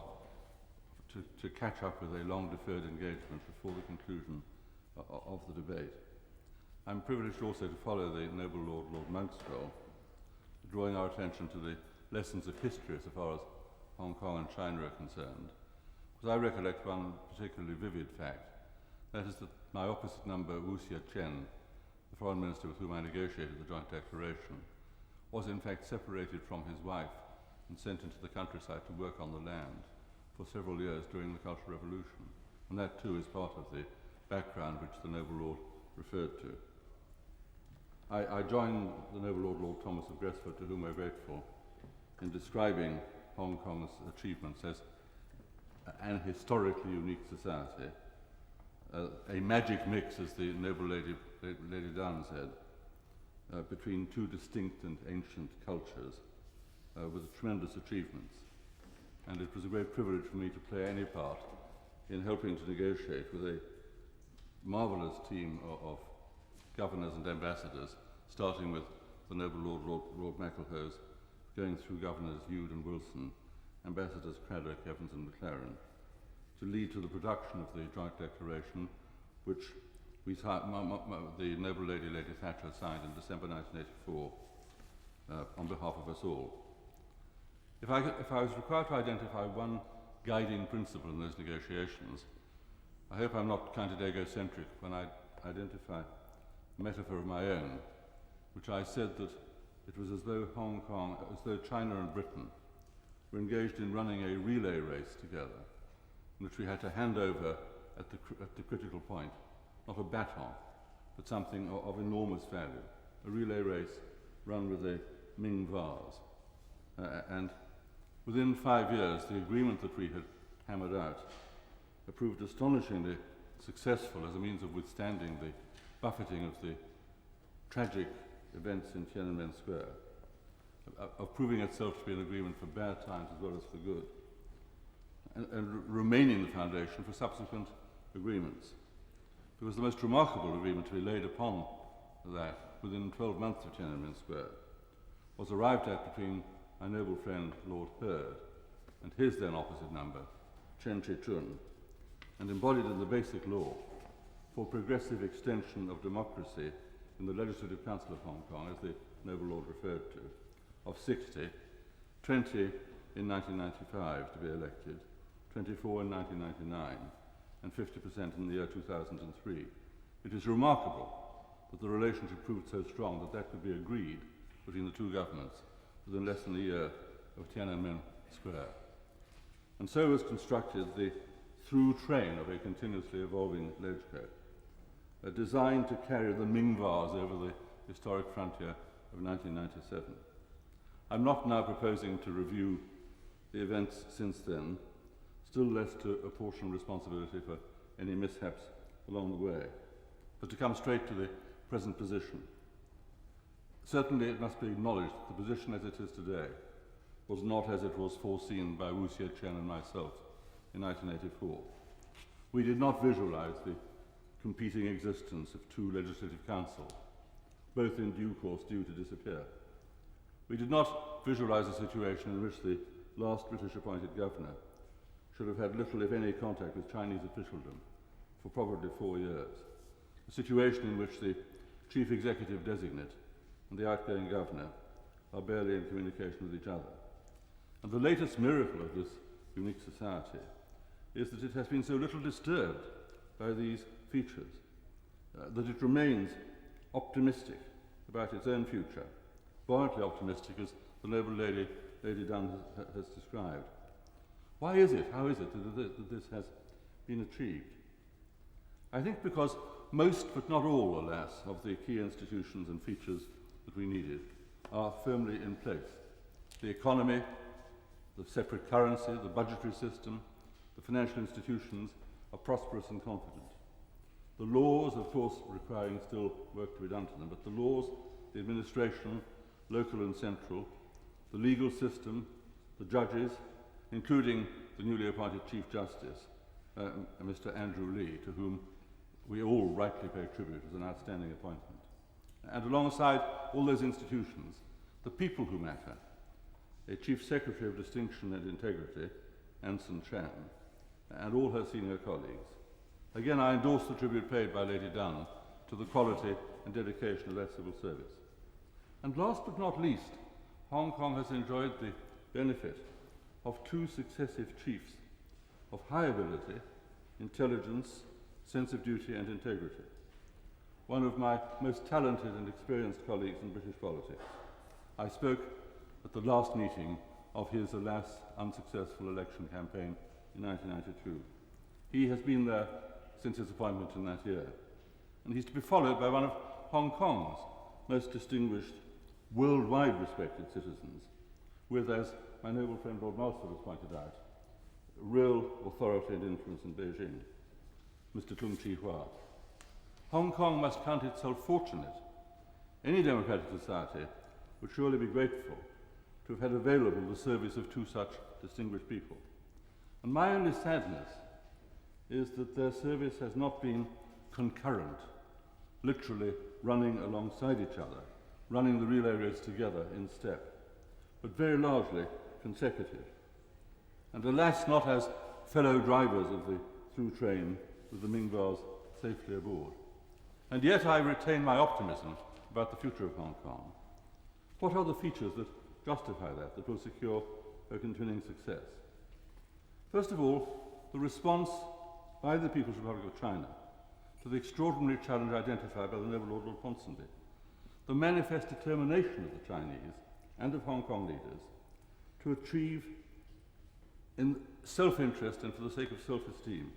to catch up with a long-deferred engagement before the conclusion of the debate. I'm privileged also to follow the noble Lord Monkswell, drawing our attention to the lessons of history so far as Hong Kong and China are concerned. Because I recollect one particularly vivid fact, that is that my opposite number, Wu Hsia-chen, the foreign minister with whom I negotiated the joint declaration, was in fact separated from his wife and sent into the countryside to work on the land for several years during the Cultural Revolution. And that too is part of the background which the noble lord referred to. I join the noble Lord Thomas of Gresford, to whom we're grateful, in describing Hong Kong's achievements as an historically unique society, a magic mix, as the noble Lady Dunn said, between two distinct and ancient cultures, with tremendous achievements. And it was a great privilege for me to play any part in helping to negotiate with a marvellous team of governors and ambassadors, starting with the noble Lord MacLehose, going through Governors Ude and Wilson, Ambassadors Craddock, Evans and McLaren, to lead to the production of the joint declaration, which the noble Lady Thatcher signed in December 1984 on behalf of us all. If I was required to identify one guiding principle in those negotiations, I hope I'm not counted egocentric when I identify a metaphor of my own, which I said that it was as though China and Britain were engaged in running a relay race together, in which we had to hand over at the critical point, not a baton, but something of enormous value, a relay race run with a Ming vase. And within 5 years, the agreement that we had hammered out proved astonishingly successful as a means of withstanding the buffeting of the tragic events in Tiananmen Square, of proving itself to be an agreement for bad times as well as for good, and remaining the foundation for subsequent agreements. Because the most remarkable agreement to be laid upon that within 12 months of Tiananmen Square was arrived at between my noble friend Lord Hurd and his then opposite number, Chen Chi-chun, and embodied in the basic law for progressive extension of democracy in the Legislative Council of Hong Kong, as the noble lord referred to, of 60, 20 in 1995 to be elected, 24 in 1999, and 50% in the year 2003. It is remarkable that the relationship proved so strong that that could be agreed between the two governments within less than a year of Tiananmen Square. And so was constructed the through train of a continuously evolving LegCo, designed to carry the Ming vase over the historic frontier of 1997. I'm not now proposing to review the events since then, still less to apportion responsibility for any mishaps along the way, but to come straight to the present position. Certainly it must be acknowledged that the position as it is today was not as it was foreseen by Wu Hsia-chen and myself in 1984. We did not visualize the competing existence of two legislative councils, both in due course due to disappear. We did not visualize a situation in which the last British appointed governor should have had little, if any, contact with Chinese officialdom for probably 4 years, a situation in which the chief executive designate and the outgoing governor are barely in communication with each other. And the latest miracle of this unique society is that it has been so little disturbed by these features, that it remains optimistic about its own future, buoyantly optimistic as the noble Lady Dunn has described. Why is it, how is it that this has been achieved? I think because most, but not all, alas, of the key institutions and features that we needed are firmly in place. The economy, the separate currency, the budgetary system, the financial institutions are prosperous and confident. The laws, of course, requiring still work to be done to them, but the laws, the administration, local and central, the legal system, the judges, including the newly appointed Chief Justice, Mr. Andrew Lee, to whom we all rightly pay tribute as an outstanding appointment. And alongside all those institutions, the people who matter, a Chief Secretary of Distinction and Integrity, Anson Chan, and all her senior colleagues. Again, I endorse the tribute paid by Lady Dunn to the quality and dedication of that civil service. And last but not least, Hong Kong has enjoyed the benefit of two successive chiefs of high ability, intelligence, sense of duty and integrity. One of my most talented and experienced colleagues in British politics. I spoke at the last meeting of his, alas, unsuccessful election campaign in 1992. He has been there since his appointment in that year. And he's to be followed by one of Hong Kong's most distinguished, worldwide respected citizens, with, as my noble friend Lord Marlesford has pointed out, real authority and influence in Beijing, Mr. Tung Chi-hua. Hong Kong must count itself fortunate. Any democratic society would surely be grateful to have had available the service of two such distinguished people. And my only sadness is that their service has not been concurrent, literally running alongside each other, running the real areas together in step, but very largely consecutive. And alas, not as fellow drivers of the through train with the Mingvas safely aboard. And yet I retain my optimism about the future of Hong Kong. What are the features that justify that will secure her continuing success? First of all, the response by the People's Republic of China to the extraordinary challenge identified by the noble Lord Ponsonby, the manifest determination of the Chinese and of Hong Kong leaders to achieve, in self-interest and for the sake of self-esteem,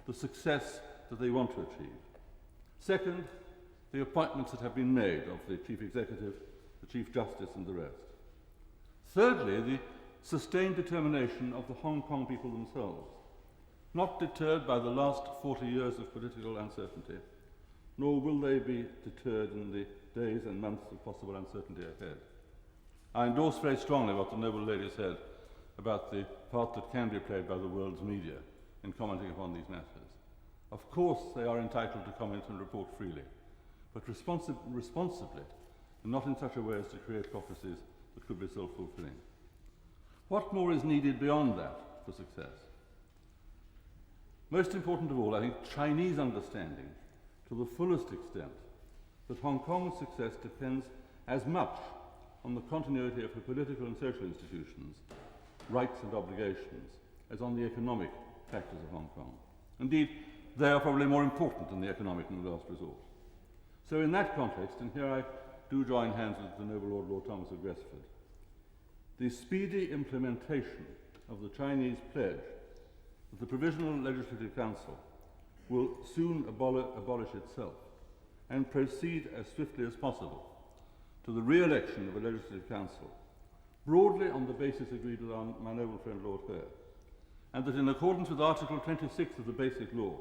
the success that they want to achieve. Second, the appointments that have been made of the Chief Executive, the Chief Justice and the rest. Thirdly, the sustained determination of the Hong Kong people themselves, not deterred by the last 40 years of political uncertainty, nor will they be deterred in the days and months of possible uncertainty ahead. I endorse very strongly what the noble lady said about the part that can be played by the world's media in commenting upon these matters. Of course, they are entitled to comment and report freely, but responsibly, and not in such a way as to create prophecies that could be self-fulfilling. What more is needed beyond that for success? Most important of all, I think, Chinese understanding to the fullest extent that Hong Kong's success depends as much on the continuity of her political and social institutions, rights and obligations, as on the economic factors of Hong Kong. Indeed, they are probably more important than the economic in the last resort. So in that context, and here I do join hands with the noble Lord Thomas of Gresford, the speedy implementation of the Chinese pledge that the Provisional Legislative Council will soon abolish itself and proceed as swiftly as possible to the re-election of a Legislative Council, broadly on the basis agreed with my noble friend Lord Howe, and that in accordance with Article 26 of the Basic Law,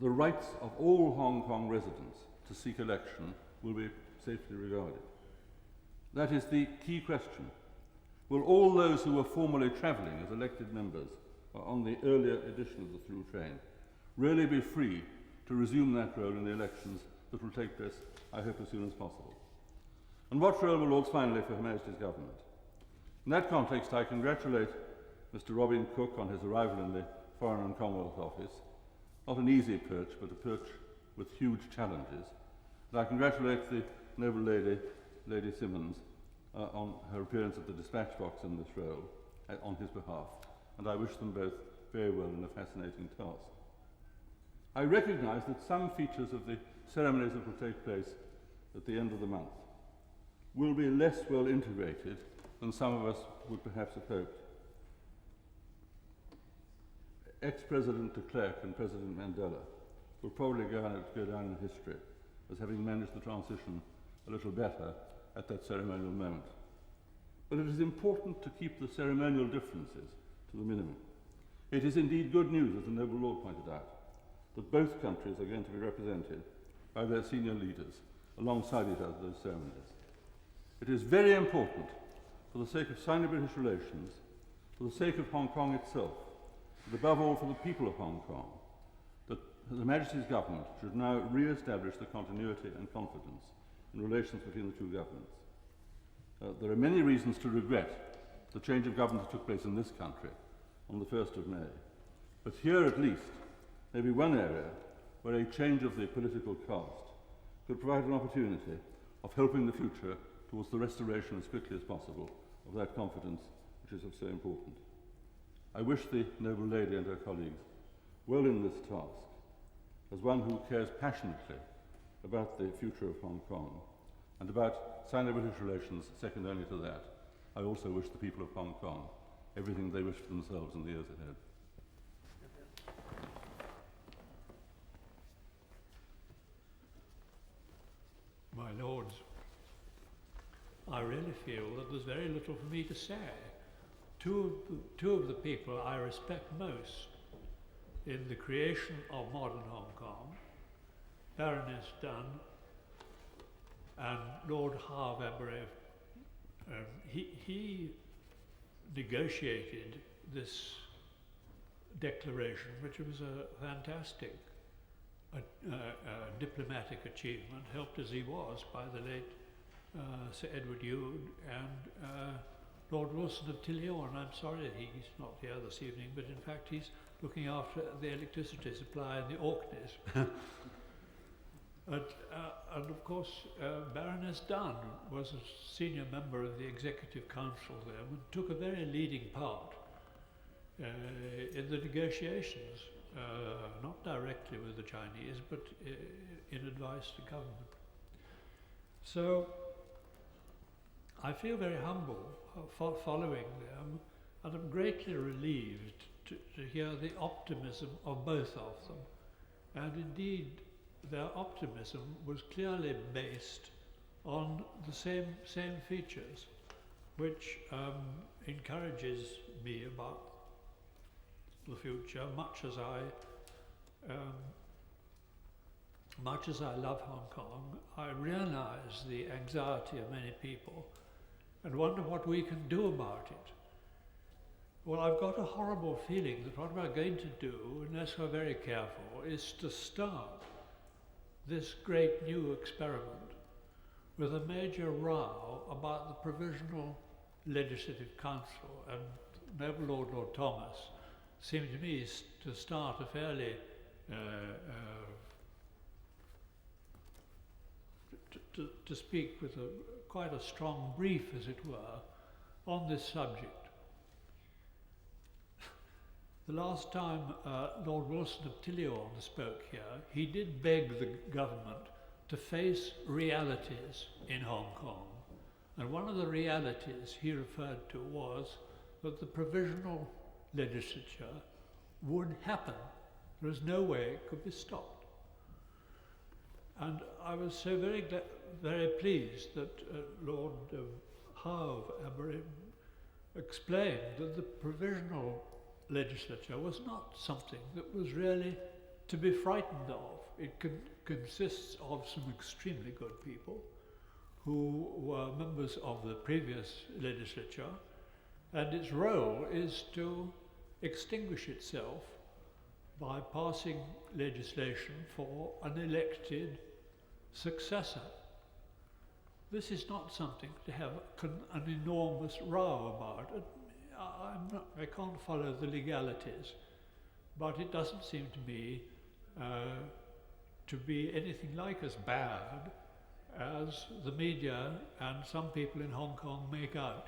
the rights of all Hong Kong residents to seek election will be safely regarded. That is the key question. Will all those who were formerly travelling as elected members on the earlier edition of the through train really be free to resume that role in the elections that will take place, I hope, as soon as possible? And what role will Lords finally for Her Majesty's Government? In that context, I congratulate Mr. Robin Cook on his arrival in the Foreign and Commonwealth Office. Not an easy perch, but a perch with huge challenges. And I congratulate the noble lady, Lady Symons, on her appearance at the dispatch box in this role on his behalf, and I wish them both very well in a fascinating task. I recognise that some features of the ceremonies that will take place at the end of the month will be less well integrated than some of us would perhaps have hoped. Ex-President de Klerk and President Mandela will probably go down in history as having managed the transition a little better at that ceremonial moment. But it is important to keep the ceremonial differences to the minimum. It is indeed good news, as the noble lord pointed out, that both countries are going to be represented by their senior leaders alongside each other at those ceremonies. It is very important, for the sake of Sino-British relations, for the sake of Hong Kong itself, but above all for the people of Hong Kong, that Her Majesty's government should now re-establish the continuity and confidence in relations between the two governments. There are many reasons to regret the change of government that took place in this country on the 1st of May, but here at least may be one area where a change of the political cast could provide an opportunity of helping the future towards the restoration as quickly as possible of that confidence which is so important. I wish the noble lady and her colleagues well in this task, as one who cares passionately about the future of Hong Kong and about Sino-British relations second only to that. I also wish the people of Hong Kong everything they wish for themselves in the years ahead. My lords, I really feel that there's very little for me to say. Two of the people I respect most in the creation of modern Hong Kong, Baroness Dunn and Lord Howe of Aberavon, he negotiated this declaration, which was a fantastic diplomatic achievement, helped as he was by the late Sir Edward Hugh and Lord Wilson of Tillyon. I'm sorry that he's not here this evening, but in fact he's looking after the electricity supply in the Orkneys. And of course, Baroness Dunn was a senior member of the Executive Council there and took a very leading part in the negotiations, not directly with the Chinese, but in advice to government. So I feel very humble following them, and I'm greatly relieved to hear the optimism of both of them. And indeed, their optimism was clearly based on the same features, which encourages me about the future, much as I love Hong Kong. I realize the anxiety of many people and wonder what we can do about it. Well, I've got a horrible feeling that what we're going to do, unless we're very careful, is to start this great new experiment with a major row about the Provisional Legislative Council. And noble Lord Thomas seemed to me to start a fairly to speak with quite a strong brief, as it were, on this subject. The last time Lord Wilson of Tillyon spoke here, he did beg the government to face realities in Hong Kong. And one of the realities he referred to was that the provisional legislature would happen. There is no way it could be stopped. And I was so very pleased that Lord Howe of Aberavon explained that the provisional legislature was not something that was really to be frightened of. It consists of some extremely good people who were members of the previous legislature, and its role is to extinguish itself by passing legislation for an elected successor. This is not something to have an enormous row about. I can't follow the legalities, but it doesn't seem to me to be anything like as bad as the media and some people in Hong Kong make out.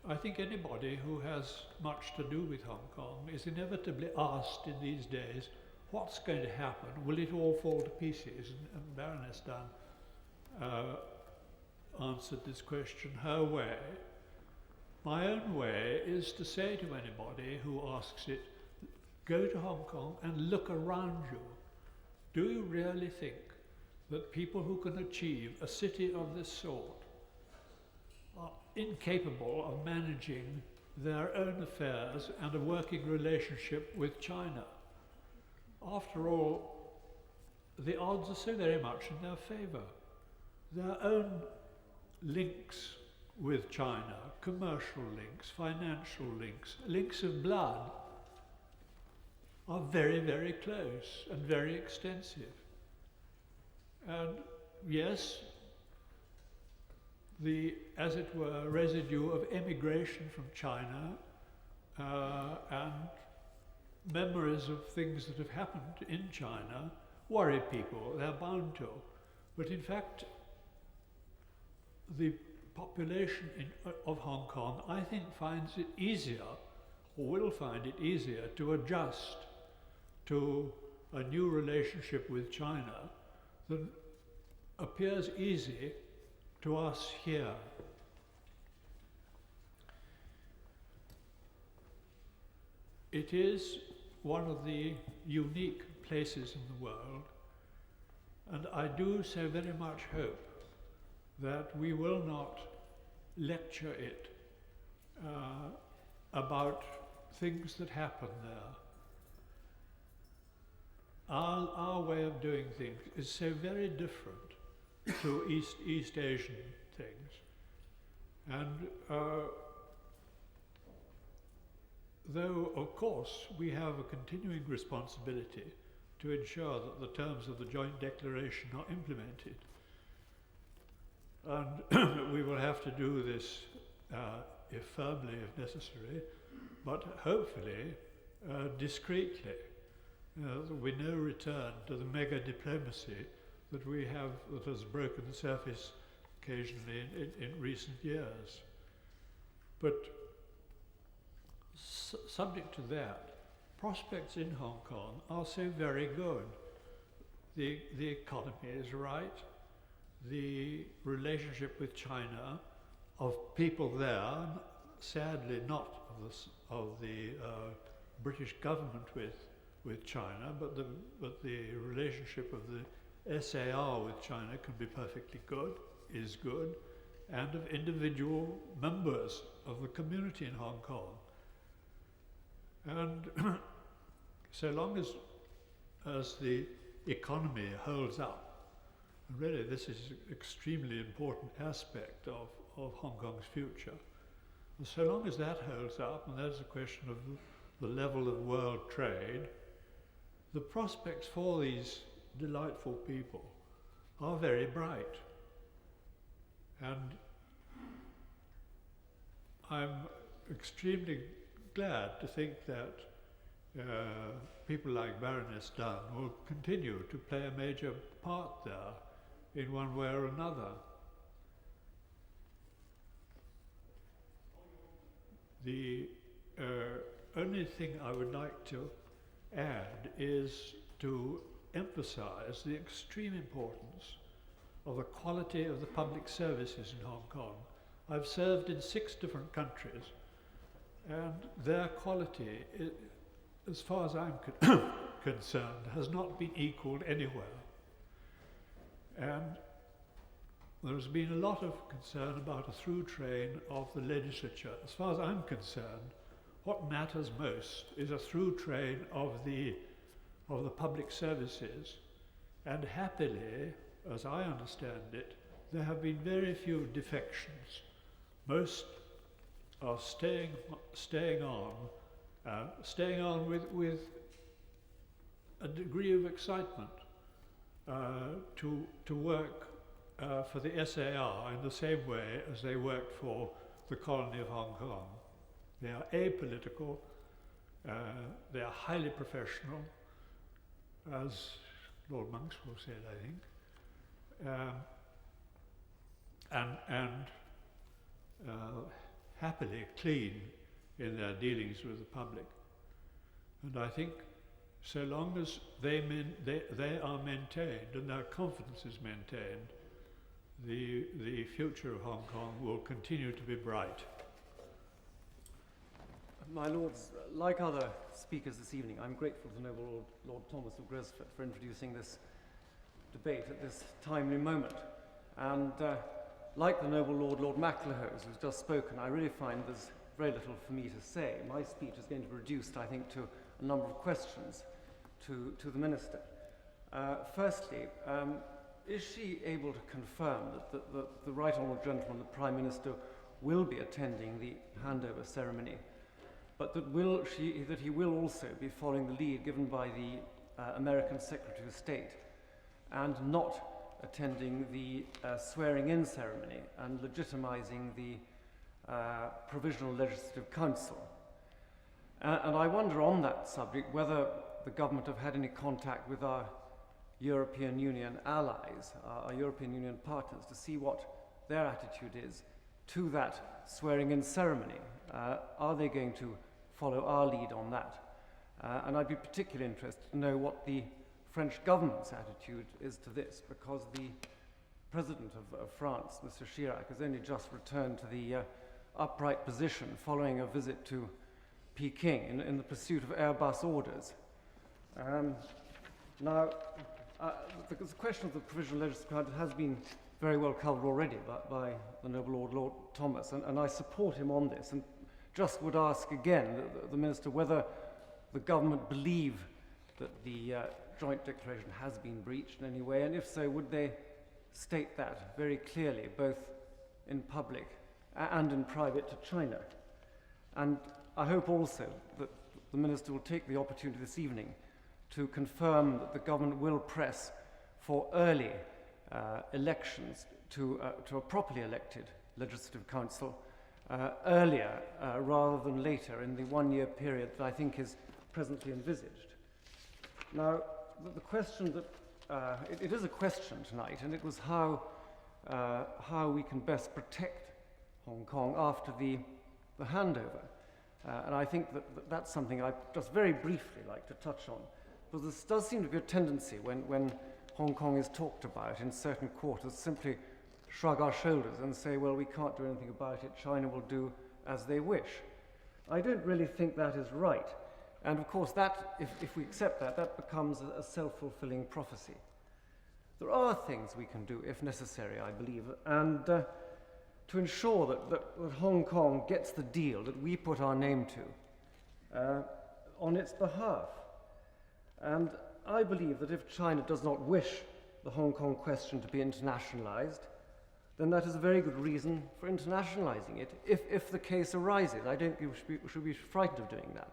I think anybody who has much to do with Hong Kong is inevitably asked in these days, what's going to happen? Will it all fall to pieces? And Baroness Dunn answered this question her way. My own way is to say to anybody who asks it, go to Hong Kong and look around you. Do you really think that people who can achieve a city of this sort incapable of managing their own affairs and a working relationship with China. After all, the odds are so very much in their favour. Their own links with China, commercial links, financial links, links of blood, are very, very close and very extensive. And yes, the, as it were, residue of emigration from China and memories of things that have happened in China worry people, they're bound to. But in fact, the population of Hong Kong, I think, finds it easier, or will find it easier, to adjust to a new relationship with China than appears easy to us here. It is one of the unique places in the world, and I do so very much hope that we will not lecture it about things that happen there. Our way of doing things is so very different to East Asian things. And though, of course, we have a continuing responsibility to ensure that the terms of the joint declaration are implemented, and we will have to do this if firmly if necessary, but hopefully discreetly. There will be no return to the mega diplomacy that we have, that has broken the surface occasionally in recent years. But subject to that, prospects in Hong Kong are so very good. The economy is right. The relationship with China, of people there, sadly not of the British government with China, but the relationship of the SAR with China can be perfectly good, is good, and of individual members of the community in Hong Kong. And so long as the economy holds up, and really this is an extremely important aspect of Hong Kong's future, and so long as that holds up, and there's a question of the level of world trade, the prospects for these delightful people are very bright. And I'm extremely glad to think that people like Baroness Dunn will continue to play a major part there in one way or another. The only thing I would like to add is to emphasize the extreme importance of the quality of the public services in Hong Kong. I've served in 6 different countries, and their quality, as far as I'm concerned, has not been equalled anywhere. And there's been a lot of concern about a through train of the legislature. As far as I'm concerned, what matters most is a through train of the public services. And happily, as I understand it, there have been very few defections. Most are staying on with a degree of excitement to work for the SAR in the same way as they worked for the colony of Hong Kong. They are apolitical, they are highly professional, as Lord Monkswell said, I think, and happily clean in their dealings with the public. And I think so long as they are maintained and their confidence is maintained, the future of Hong Kong will continue to be bright. My Lords, like other speakers this evening, I'm grateful to noble Lord Thomas of Gresford for introducing this debate at this timely moment. And like the noble Lord MacLehose, who's just spoken, I really find there's very little for me to say. My speech is going to be reduced, I think, to a number of questions to the Minister. Firstly, is she able to confirm that the Right Honourable Gentleman, the Prime Minister, will be attending the handover ceremony, but that he will also be following the lead given by the American Secretary of State and not attending the swearing-in ceremony and legitimising the Provisional Legislative Council? And I wonder on that subject whether the government have had any contact with our European Union allies, our European Union partners, to see what their attitude is to that swearing-in ceremony. Are they going to follow our lead on that? And I'd be particularly interested to know what the French government's attitude is to this, because the President of France, Mr. Chirac, has only just returned to the upright position following a visit to Peking in the pursuit of Airbus orders. Now, the question of the Provisional Legislative Council has been very well covered already by the noble Lord Thomas, and I support him on this, and just would ask again the Minister whether the government believe that the joint declaration has been breached in any way, and if so, would they state that very clearly, both in public and in private to China? And I hope also that the Minister will take the opportunity this evening to confirm that the government will press for early elections to a properly elected Legislative Council earlier rather than later in the one-year period that I think is presently envisaged. Now, the question that it is a question tonight, and it was how we can best protect Hong Kong after the handover. And I think that's something I'd just very briefly like to touch on, because there does seem to be a tendency when Hong Kong is talked about in certain quarters simply shrug our shoulders and say, well, we can't do anything about it, China will do as they wish. I don't really think that is right. And of course, that, if we accept that, that becomes a self-fulfilling prophecy. There are things we can do, if necessary, I believe, and to ensure that Hong Kong gets the deal that we put our name to on its behalf. And I believe that if China does not wish the Hong Kong question to be internationalized, then that is a very good reason for internationalizing it, if the case arises. I don't think we should be frightened of doing that.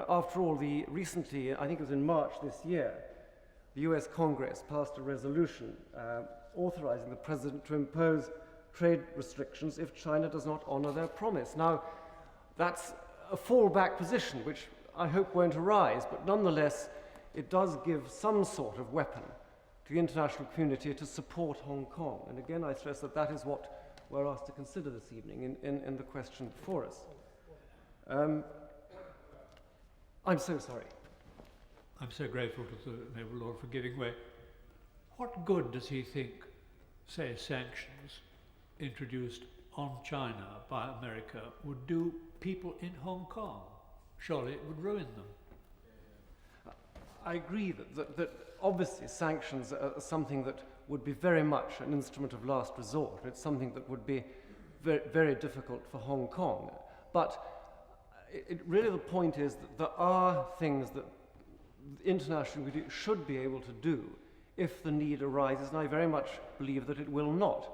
After all, recently, I think it was in March this year, the US Congress passed a resolution authorizing the President to impose trade restrictions if China does not honor their promise. Now, that's a fallback position, which I hope won't arise, but nonetheless, it does give some sort of weapon to the international community to support Hong Kong. And again, I stress that that is what we're asked to consider this evening in the question before us. I'm so sorry. I'm so grateful to the noble Lord for giving way. What good does he think, say, sanctions introduced on China by America would do people in Hong Kong? Surely it would ruin them. I agree that obviously sanctions are something that would be very much an instrument of last resort. It's something that would be very, very difficult for Hong Kong. But really the point is that there are things that the international community should be able to do if the need arises, and I very much believe that it will not.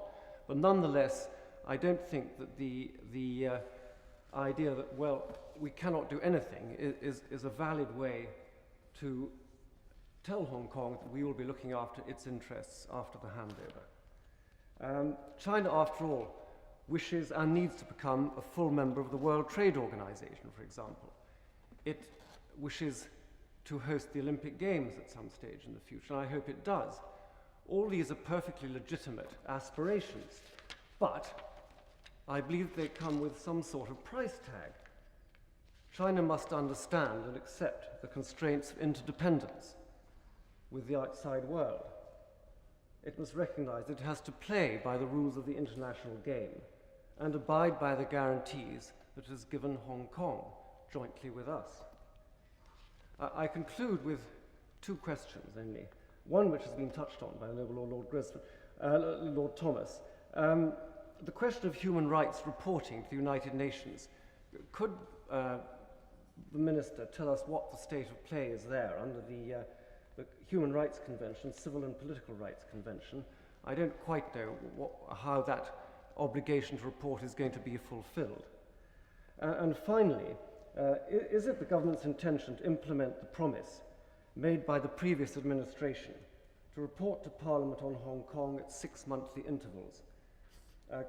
But nonetheless, I don't think that the idea that, well, we cannot do anything is a valid way to tell Hong Kong that we will be looking after its interests after the handover. China, after all, wishes and needs to become a full member of the World Trade Organization, for example. It wishes to host the Olympic Games at some stage in the future, and I hope it does. All these are perfectly legitimate aspirations, but I believe they come with some sort of price tag. China must understand and accept the constraints of interdependence with the outside world. It must recognize that it has to play by the rules of the international game and abide by the guarantees that it has given Hong Kong jointly with us. I conclude with two questions only. One which has been touched on by the noble Lord Gresford, Lord Thomas, The question of human rights reporting to the United Nations, could the Minister tell us what the state of play is there under the Human Rights Convention, Civil and Political Rights Convention? I don't quite know how that obligation to report is going to be fulfilled. And finally, is it the government's intention to implement the promise made by the previous administration to report to Parliament on Hong Kong at 6 monthly intervals,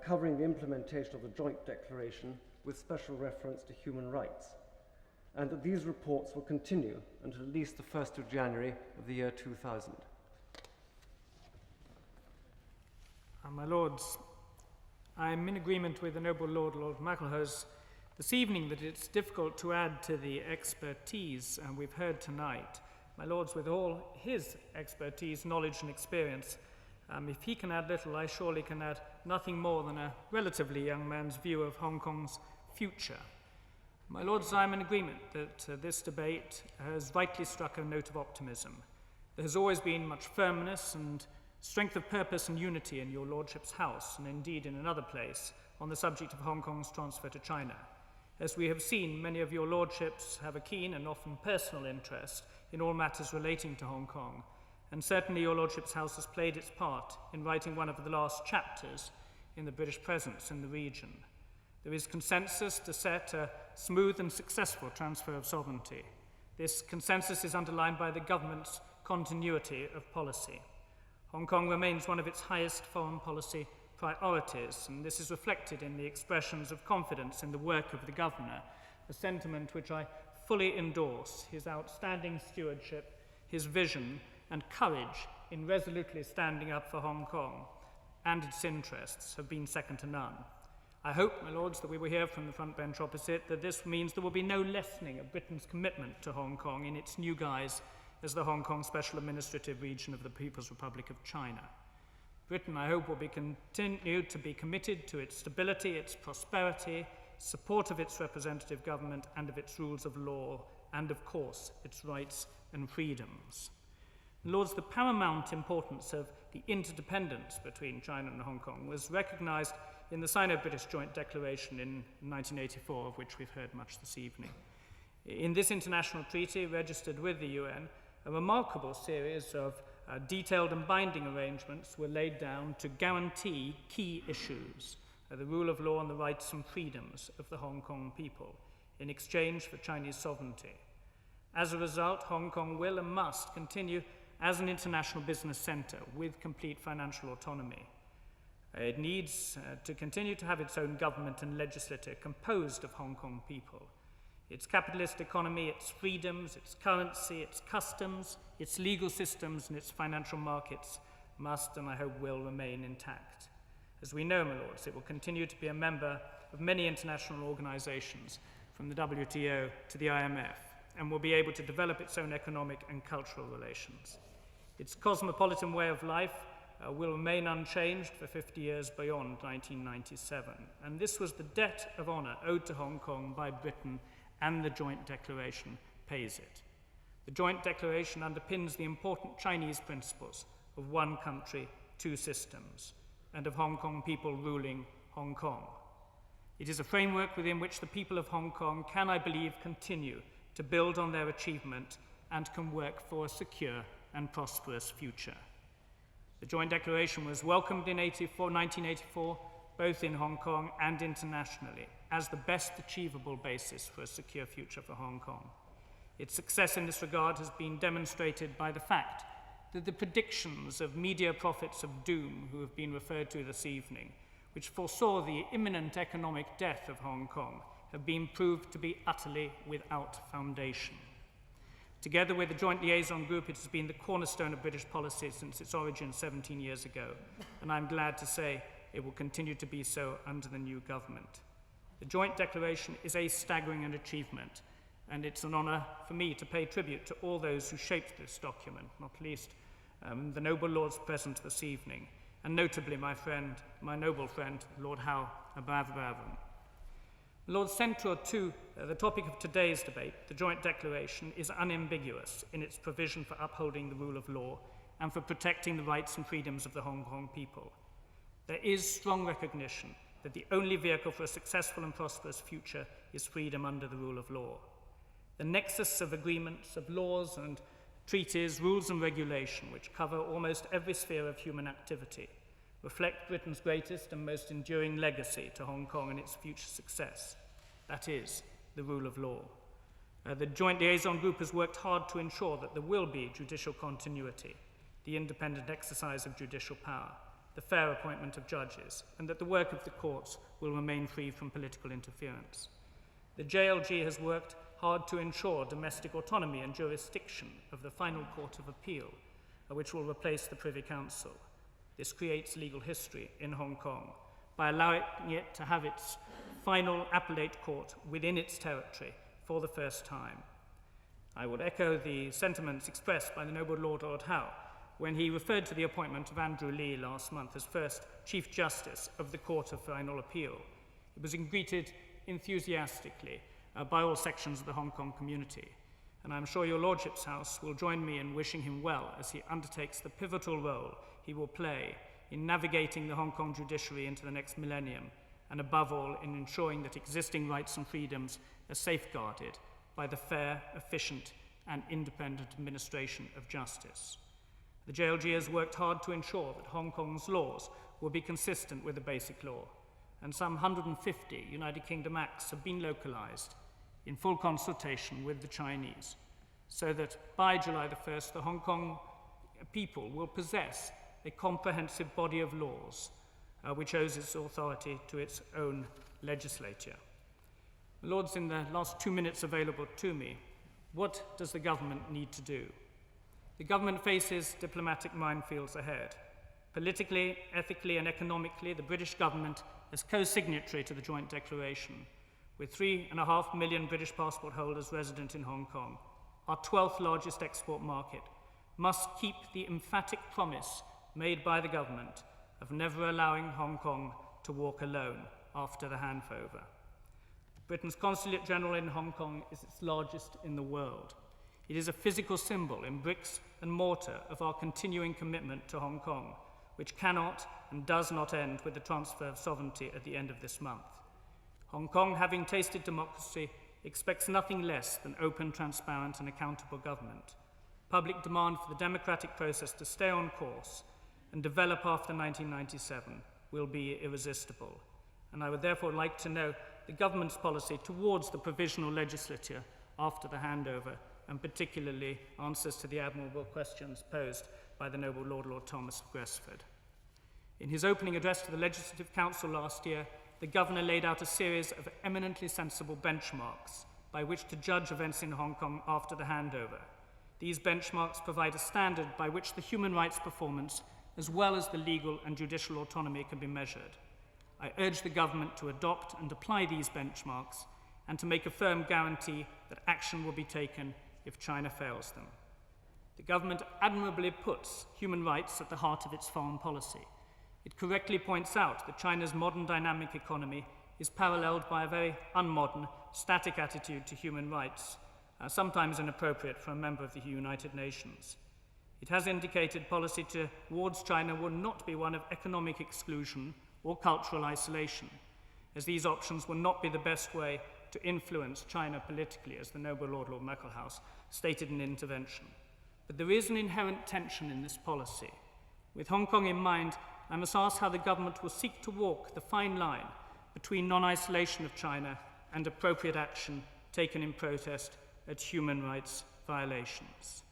covering the implementation of the joint declaration with special reference to human rights, and that these reports will continue until at least the 1st of January of the year 2000? My Lords, I'm in agreement with the noble Lord MacLehose this evening that it's difficult to add to the expertise we've heard tonight. My Lords, with all his expertise, knowledge and experience, if he can add little, I surely can add nothing more than a relatively young man's view of Hong Kong's future. My Lords, I'm in agreement that this debate has rightly struck a note of optimism. There has always been much firmness and strength of purpose and unity in your Lordship's house, and indeed in another place, on the subject of Hong Kong's transfer to China. As we have seen, many of your Lordships have a keen and often personal interest in all matters relating to Hong Kong, and certainly your Lordship's house has played its part in writing one of the last chapters in the British presence in the region. There is consensus to set a smooth and successful transfer of sovereignty. This consensus is underlined by the government's continuity of policy. Hong Kong remains one of its highest foreign policy priorities, and this is reflected in the expressions of confidence in the work of the Governor, a sentiment which I fully endorse. His outstanding stewardship, his vision and courage in resolutely standing up for Hong Kong and its interests have been second to none. I hope, my Lords, that we will hear from the front bench opposite that this means there will be no lessening of Britain's commitment to Hong Kong in its new guise as the Hong Kong Special Administrative Region of the People's Republic of China. Britain, I hope, will continue to be committed to its stability, its prosperity, support of its representative government and of its rules of law, and of course, its rights and freedoms. Lords, the paramount importance of the interdependence between China and Hong Kong was recognised in the Sino-British Joint Declaration in 1984, of which we've heard much this evening. In this international treaty, registered with the UN, a remarkable series of detailed and binding arrangements were laid down to guarantee key issues, the rule of law and the rights and freedoms of the Hong Kong people, in exchange for Chinese sovereignty. As a result, Hong Kong will and must continue as an international business centre with complete financial autonomy. It needs to continue to have its own government and legislature composed of Hong Kong people. Its capitalist economy, its freedoms, its currency, its customs, its legal systems and its financial markets must and I hope will remain intact. As we know, my Lords, it will continue to be a member of many international organisations, from the WTO to the IMF, and will be able to develop its own economic and cultural relations. Its cosmopolitan way of life will remain unchanged for 50 years beyond 1997, and this was the debt of honour owed to Hong Kong by Britain, and the Joint Declaration pays it. The Joint Declaration underpins the important Chinese principles of one country, two systems, and of Hong Kong people ruling Hong Kong. It is a framework within which the people of Hong Kong can, I believe, continue to build on their achievement and can work for a secure and prosperous future. The Joint Declaration was welcomed in 1984, both in Hong Kong and internationally, as the best achievable basis for a secure future for Hong Kong. Its success in this regard has been demonstrated by the fact that the predictions of media prophets of doom who have been referred to this evening, which foresaw the imminent economic death of Hong Kong, have been proved to be utterly without foundation. Together with the Joint Liaison Group, it has been the cornerstone of British policy since its origin 17 years ago, and I'm glad to say it will continue to be so under the new government. The Joint Declaration is a staggering achievement, and it's an honour for me to pay tribute to all those who shaped this document, not least the noble lords present this evening, and notably my noble friend, Lord Howe of Aberavon. Lord, central to the topic of today's debate, the Joint Declaration is unambiguous in its provision for upholding the rule of law and for protecting the rights and freedoms of the Hong Kong people. There is strong recognition that the only vehicle for a successful and prosperous future is freedom under the rule of law. The nexus of agreements, of laws and treaties, rules and regulation, which cover almost every sphere of human activity, reflect Britain's greatest and most enduring legacy to Hong Kong and its future success. That is, the rule of law. The Joint Liaison Group has worked hard to ensure that there will be judicial continuity, the independent exercise of judicial power, the fair appointment of judges, and that the work of the courts will remain free from political interference. The JLG has worked hard to ensure domestic autonomy and jurisdiction of the final Court of Appeal, which will replace the Privy Council. This creates legal history in Hong Kong by allowing it to have its final appellate court within its territory for the first time. I would echo the sentiments expressed by the noble Lord Howe when he referred to the appointment of Andrew Lee last month as first Chief Justice of the Court of Final Appeal. It was greeted enthusiastically by all sections of the Hong Kong community, and I'm sure your Lordship's House will join me in wishing him well as he undertakes the pivotal role he will play in navigating the Hong Kong judiciary into the next millennium, and above all in ensuring that existing rights and freedoms are safeguarded by the fair, efficient and independent administration of justice. The JLG has worked hard to ensure that Hong Kong's laws will be consistent with the Basic Law, and some 150 United Kingdom acts have been localised in full consultation with the Chinese, so that by July the 1st, the Hong Kong people will possess a comprehensive body of laws which owes its authority to its own legislature. Lords, in the last 2 minutes available to me, what does the government need to do? The government faces diplomatic minefields ahead. Politically, ethically and economically, the British government, as co-signatory to the joint declaration, with 3.5 million British passport holders resident in Hong Kong, our 12th largest export market, must keep the emphatic promise made by the government of never allowing Hong Kong to walk alone after the handover. Britain's Consulate General in Hong Kong is its largest in the world. It is a physical symbol in bricks and mortar of our continuing commitment to Hong Kong, which cannot and does not end with the transfer of sovereignty at the end of this month. Hong Kong, having tasted democracy, expects nothing less than open, transparent and accountable government. Public demand for the democratic process to stay on course and develop after 1997 will be irresistible. And I would therefore like to know the government's policy towards the provisional legislature after the handover, and particularly answers to the admirable questions posed by the noble Lord Thomas of Gresford. In his opening address to the Legislative Council last year, the Governor laid out a series of eminently sensible benchmarks by which to judge events in Hong Kong after the handover. These benchmarks provide a standard by which the human rights performance, as well as the legal and judicial autonomy, can be measured. I urge the government to adopt and apply these benchmarks and to make a firm guarantee that action will be taken if China fails them. The government admirably puts human rights at the heart of its foreign policy. It correctly points out that China's modern dynamic economy is paralleled by a very unmodern, static attitude to human rights, sometimes inappropriate for a member of the United Nations. It has indicated policy towards China will not be one of economic exclusion or cultural isolation, as these options will not be the best way to influence China politically, as the noble Lord MacLehose stated in intervention. But there is an inherent tension in this policy. With Hong Kong in mind, I must ask how the government will seek to walk the fine line between non-isolation of China and appropriate action taken in protest at human rights violations.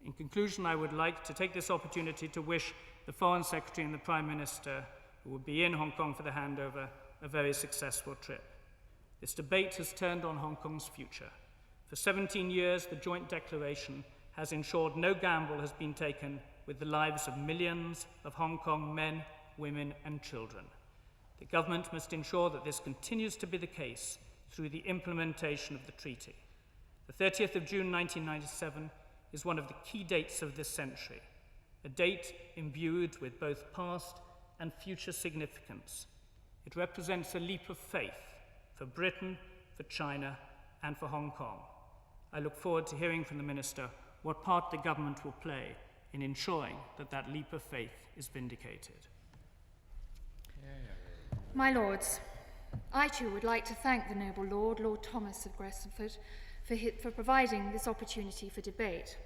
In conclusion, I would like to take this opportunity to wish the Foreign Secretary and the Prime Minister, who will be in Hong Kong for the handover, a very successful trip. This debate has turned on Hong Kong's future. For 17 years, the joint declaration has ensured no gamble has been taken with the lives of millions of Hong Kong men, women and children. The government must ensure that this continues to be the case through the implementation of the treaty. The 30th of June 1997 is one of the key dates of this century, a date imbued with both past and future significance. It represents a leap of faith for Britain, for China, and for Hong Kong. I look forward to hearing from the Minister what part the government will play in ensuring that that leap of faith is vindicated. My lords, I too would like to thank the noble Lord Thomas of Gresford, for providing this opportunity for debate.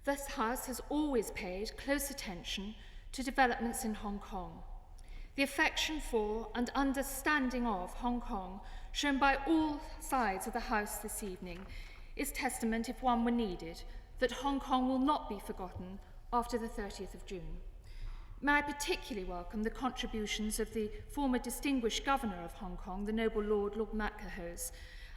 This House has always paid close attention to developments in Hong Kong. The affection for and understanding of Hong Kong shown by all sides of the House this evening is testament, if one were needed, that Hong Kong will not be forgotten after the 30th of June. May I particularly welcome the contributions of the former distinguished Governor of Hong Kong, the noble Lord MacLehose,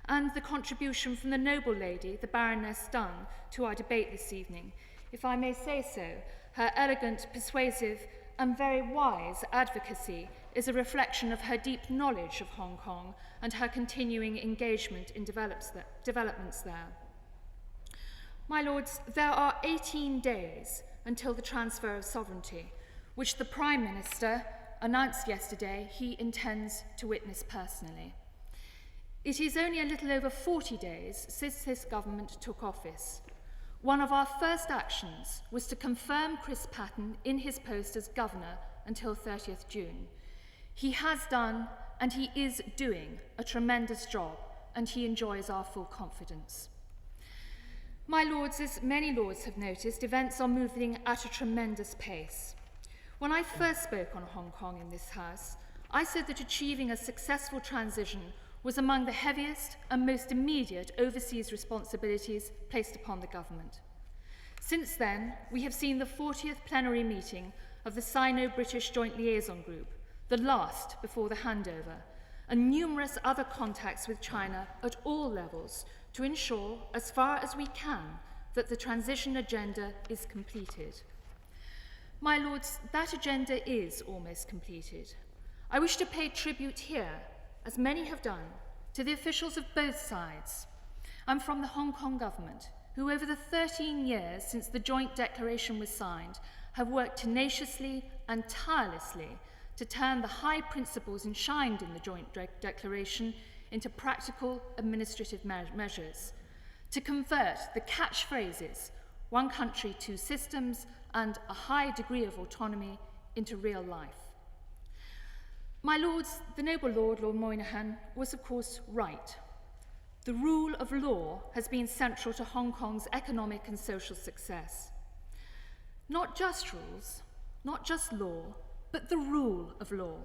and the contribution from the noble lady, the Baroness Dunn, to our debate this evening. If I may say so, her elegant, persuasive, and very wise advocacy is a reflection of her deep knowledge of Hong Kong and her continuing engagement in developments there. My lords, there are 18 days until the transfer of sovereignty, which the Prime Minister announced yesterday he intends to witness personally. It is only a little over 40 days since this government took office. One of our first actions was to confirm Chris Patten in his post as Governor until 30th June. He has done, and he is doing, a tremendous job, and he enjoys our full confidence. My lords, as many lords have noticed, events are moving at a tremendous pace. When I first spoke on Hong Kong in this House, I said that achieving a successful transition was among the heaviest and most immediate overseas responsibilities placed upon the government. Since then, we have seen the 40th plenary meeting of the Sino-British Joint Liaison Group, the last before the handover, and numerous other contacts with China at all levels to ensure, as far as we can, that the transition agenda is completed. My lords, that agenda is almost completed. I wish to pay tribute here, as many have done, to the officials of both sides. I'm from the Hong Kong government, who over the 13 years since the joint declaration was signed have worked tenaciously and tirelessly to turn the high principles enshrined in the joint declaration into practical administrative measures, to convert the catchphrases, one country, two systems, and a high degree of autonomy into real life. My lords, the noble Lord Moynihan was of course right. The rule of law has been central to Hong Kong's economic and social success. Not just rules, not just law, but the rule of law.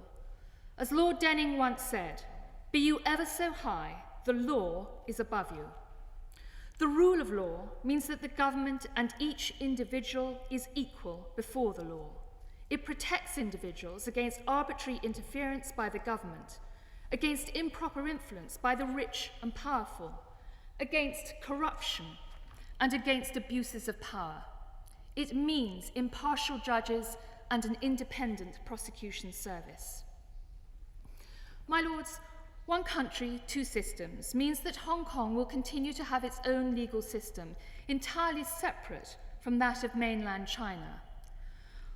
As Lord Denning once said, "Be you ever so high, the law is above you." The rule of law means that the government and each individual is equal before the law. It protects individuals against arbitrary interference by the government, against improper influence by the rich and powerful, against corruption, and against abuses of power. It means impartial judges and an independent prosecution service. My lords, one country, two systems means that Hong Kong will continue to have its own legal system, entirely separate from that of mainland China.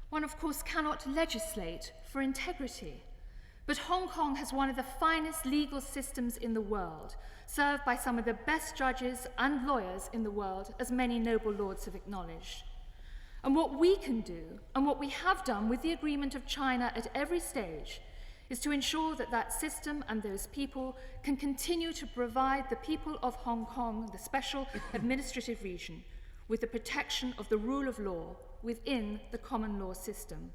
One, of course, cannot legislate for integrity, but Hong Kong has one of the finest legal systems in the world, served by some of the best judges and lawyers in the world, as many noble lords have acknowledged. And what we can do, and what we have done with the agreement of China at every stage, is to ensure that that system and those people can continue to provide the people of Hong Kong, the special administrative region, with the protection of the rule of law within the common law system.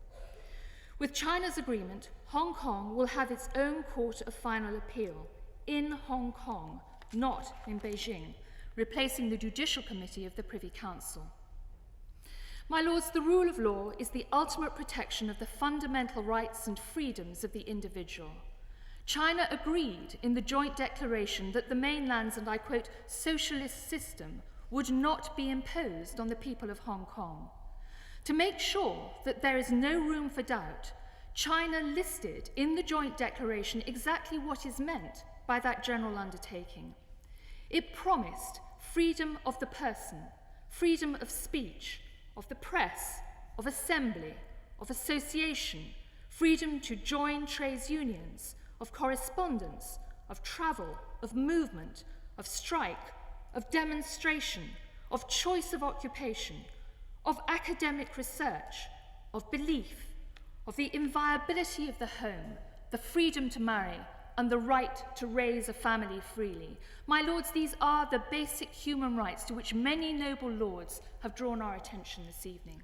With China's agreement, Hong Kong will have its own court of final appeal in Hong Kong, not in Beijing, replacing the Judicial Committee of the Privy Council. My lords, the rule of law is the ultimate protection of the fundamental rights and freedoms of the individual. China agreed in the joint declaration that the mainland's, and I quote, socialist system would not be imposed on the people of Hong Kong. To make sure that there is no room for doubt, China listed in the joint declaration exactly what is meant by that general undertaking. It promised freedom of the person, freedom of speech, of the press, of assembly, of association, freedom to join trades unions, of correspondence, of travel, of movement, of strike, of demonstration, of choice of occupation, of academic research, of belief, of the inviolability of the home, the freedom to marry, and the right to raise a family freely. My lords, these are the basic human rights to which many noble lords have drawn our attention this evening.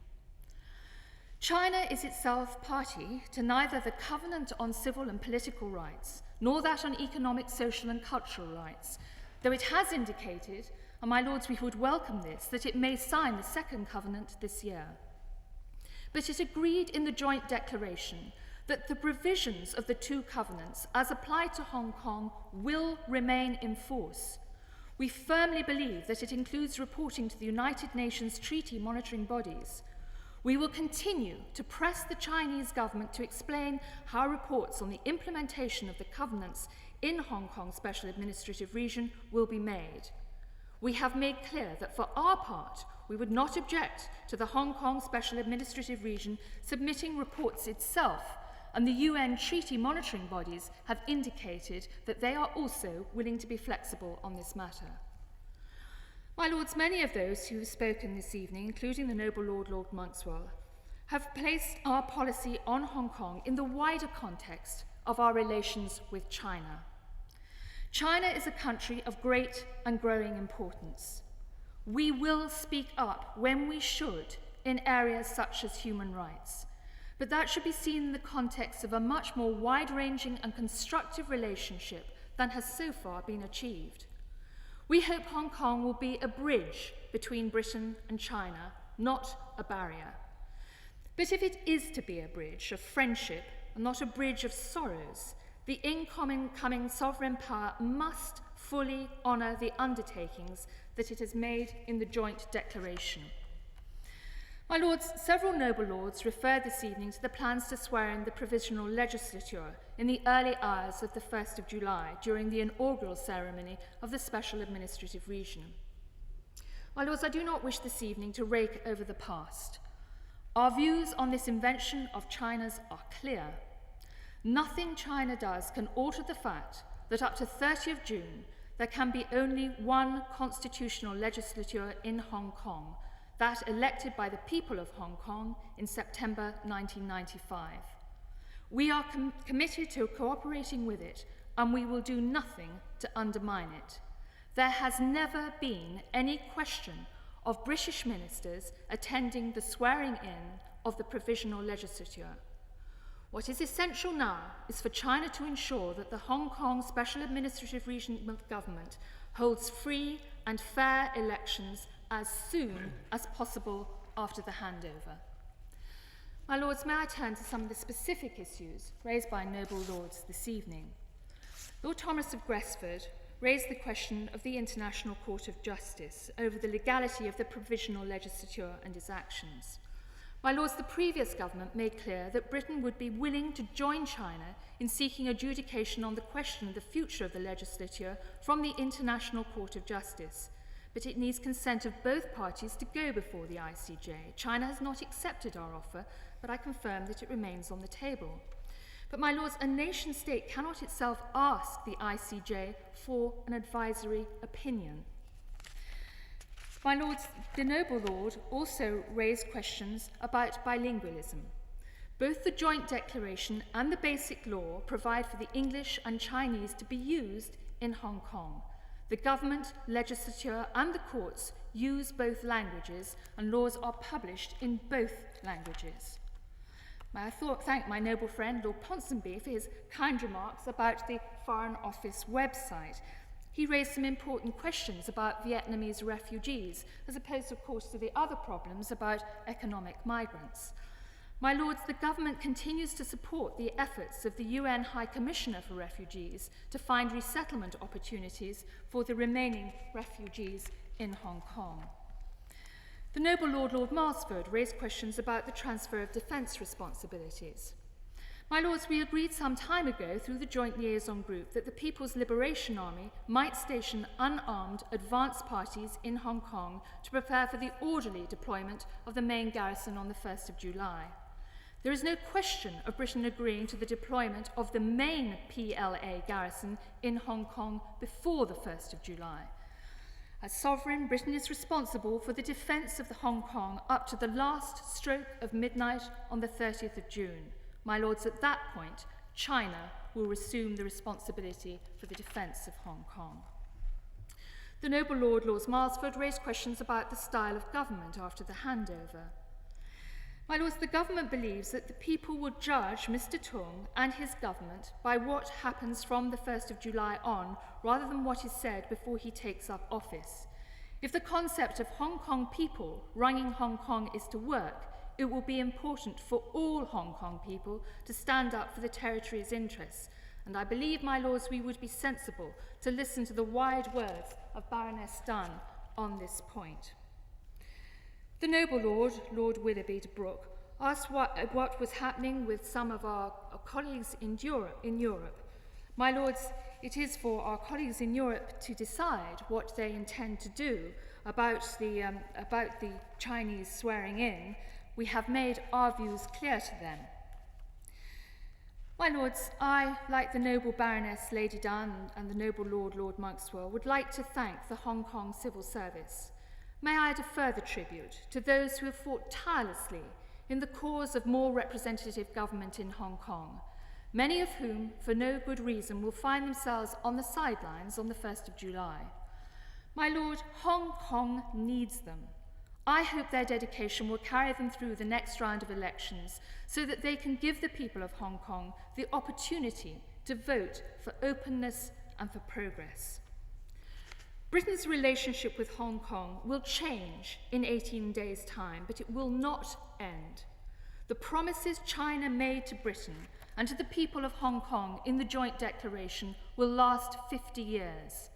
China is itself party to neither the Covenant on Civil and Political Rights, nor that on Economic, Social and Cultural Rights, though it has indicated, and my lords, we would welcome this, that it may sign the second covenant this year. But it agreed in the joint declaration that the provisions of the two covenants, as applied to Hong Kong, will remain in force. We firmly believe that it includes reporting to the United Nations treaty monitoring bodies. We will continue to press the Chinese government to explain how reports on the implementation of the covenants in Hong Kong Special Administrative Region will be made. We have made clear that for our part, we would not object to the Hong Kong Special Administrative Region submitting reports itself, and the UN treaty monitoring bodies have indicated that they are also willing to be flexible on this matter. My lords, many of those who have spoken this evening, including the noble Lord Monkswell, have placed our policy on Hong Kong in the wider context of our relations with China. China is a country of great and growing importance. We will speak up when we should in areas such as human rights, but that should be seen in the context of a much more wide-ranging and constructive relationship than has so far been achieved. We hope Hong Kong will be a bridge between Britain and China, not a barrier. But if it is to be a bridge of friendship and not a bridge of sorrows, the incoming sovereign power must fully honour the undertakings that it has made in the joint declaration. My lords, several noble lords referred this evening to the plans to swear in the provisional legislature in the early hours of the 1st of July during the inaugural ceremony of the Special Administrative Region. My lords, I do not wish this evening to rake over the past. Our views on this invention of China's are clear. Nothing China does can alter the fact that up to 30th of June there can be only one constitutional legislature in Hong Kong, that elected by the people of Hong Kong in September 1995. We are committed to cooperating with it, and we will do nothing to undermine it. There has never been any question of British ministers attending the swearing-in of the provisional legislature. What is essential now is for China to ensure that the Hong Kong Special Administrative Regional Government holds free and fair elections as soon as possible after the handover. My lords, may I turn to some of the specific issues raised by noble lords this evening. Lord Thomas of Gresford raised the question of the International Court of Justice over the legality of the provisional legislature and its actions. My lords, the previous government made clear that Britain would be willing to join China in seeking adjudication on the question of the future of the legislature from the International Court of Justice, but it needs consent of both parties to go before the ICJ. China has not accepted our offer, but I confirm that it remains on the table. But my lords, a nation-state cannot itself ask the ICJ for an advisory opinion. My lords, the noble lord also raised questions about bilingualism. Both the joint declaration and the basic law provide for the English and Chinese to be used in Hong Kong. The government, legislature and the courts use both languages, and laws are published in both languages. May I thank my noble friend Lord Ponsonby for his kind remarks about the Foreign Office website. He raised some important questions about Vietnamese refugees, as opposed, of course, to the other problems about economic migrants. My lords, the government continues to support the efforts of the UN High Commissioner for Refugees to find resettlement opportunities for the remaining refugees in Hong Kong. The noble Lord Marlesford raised questions about the transfer of defence responsibilities. My lords, we agreed some time ago through the Joint Liaison Group that the People's Liberation Army might station unarmed advance parties in Hong Kong to prepare for the orderly deployment of the main garrison on the 1st of July. There is no question of Britain agreeing to the deployment of the main PLA garrison in Hong Kong before the 1st of July. As sovereign, Britain is responsible for the defence of the Hong Kong up to the last stroke of midnight on the 30th of June. My lords, at that point, China will assume the responsibility for the defence of Hong Kong. The noble Lord Marlesford raised questions about the style of government after the handover. My lords, the government believes that the people will judge Mr. Tung and his government by what happens from the 1st of July on, rather than what is said before he takes up office. If the concept of Hong Kong people running Hong Kong is to work, it will be important for all Hong Kong people to stand up for the territory's interests, and I believe, my lords, we would be sensible to listen to the wide words of Baroness Dunn on this point. The noble Lord Willoughby de Brook, asked what was happening with some of our colleagues in Europe. My lords, it is for our colleagues in Europe to decide what they intend to do about the Chinese swearing in. We have made our views clear to them. My lords, I, like the noble Baroness Lady Dunn and the noble Lord Monkswell, would like to thank the Hong Kong Civil Service. May I add a further tribute to those who have fought tirelessly in the cause of more representative government in Hong Kong, many of whom, for no good reason, will find themselves on the sidelines on the 1st of July. My lord, Hong Kong needs them. I hope their dedication will carry them through the next round of elections so that they can give the people of Hong Kong the opportunity to vote for openness and for progress. Britain's relationship with Hong Kong will change in 18 days' time, but it will not end. The promises China made to Britain and to the people of Hong Kong in the joint declaration will last 50 years.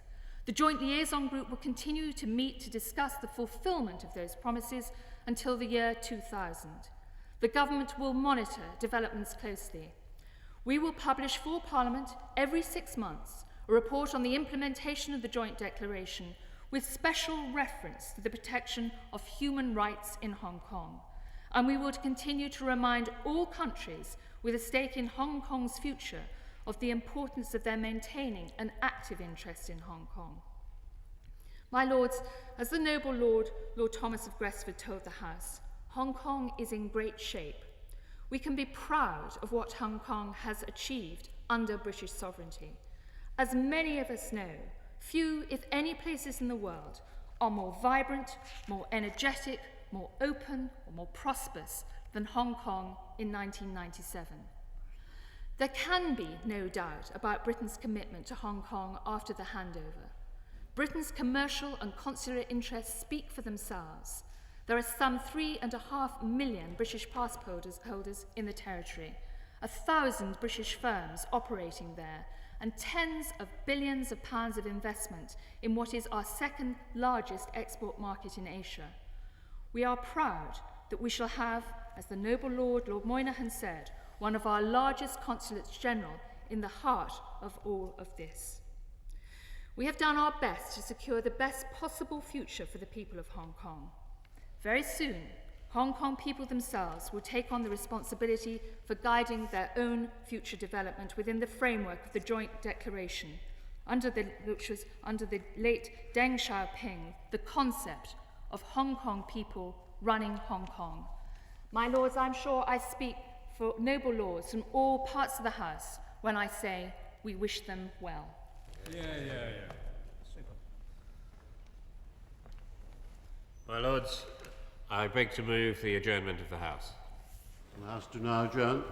The Joint Liaison Group will continue to meet to discuss the fulfilment of those promises until the year 2000. The government will monitor developments closely. We will publish for Parliament every 6 months a report on the implementation of the joint declaration with special reference to the protection of human rights in Hong Kong. And we will continue to remind all countries with a stake in Hong Kong's future of the importance of their maintaining an active interest in Hong Kong. My lords, as the noble Lord Thomas of Gresford told the House, Hong Kong is in great shape. We can be proud of what Hong Kong has achieved under British sovereignty. As many of us know, few, if any, places in the world are more vibrant, more energetic, more open, or more prosperous than Hong Kong in 1997. There can be no doubt about Britain's commitment to Hong Kong after the handover. Britain's commercial and consular interests speak for themselves. There are some 3.5 million British passport holders in the territory, 1,000 British firms operating there, and tens of billions of pounds of investment in what is our second largest export market in Asia. We are proud that we shall have, as the noble Lord Moynihan said, one of our largest consulates general in the heart of all of this. We have done our best to secure the best possible future for the people of Hong Kong. Very soon, Hong Kong people themselves will take on the responsibility for guiding their own future development within the framework of the joint declaration, which was under the late Deng Xiaoping, the concept of Hong Kong people running Hong Kong. My lords, I'm sure I speak for noble lords from all parts of the House when I say we wish them well. Yeah. Super. My lords, I beg to move the adjournment of the House. The House do now adjourn.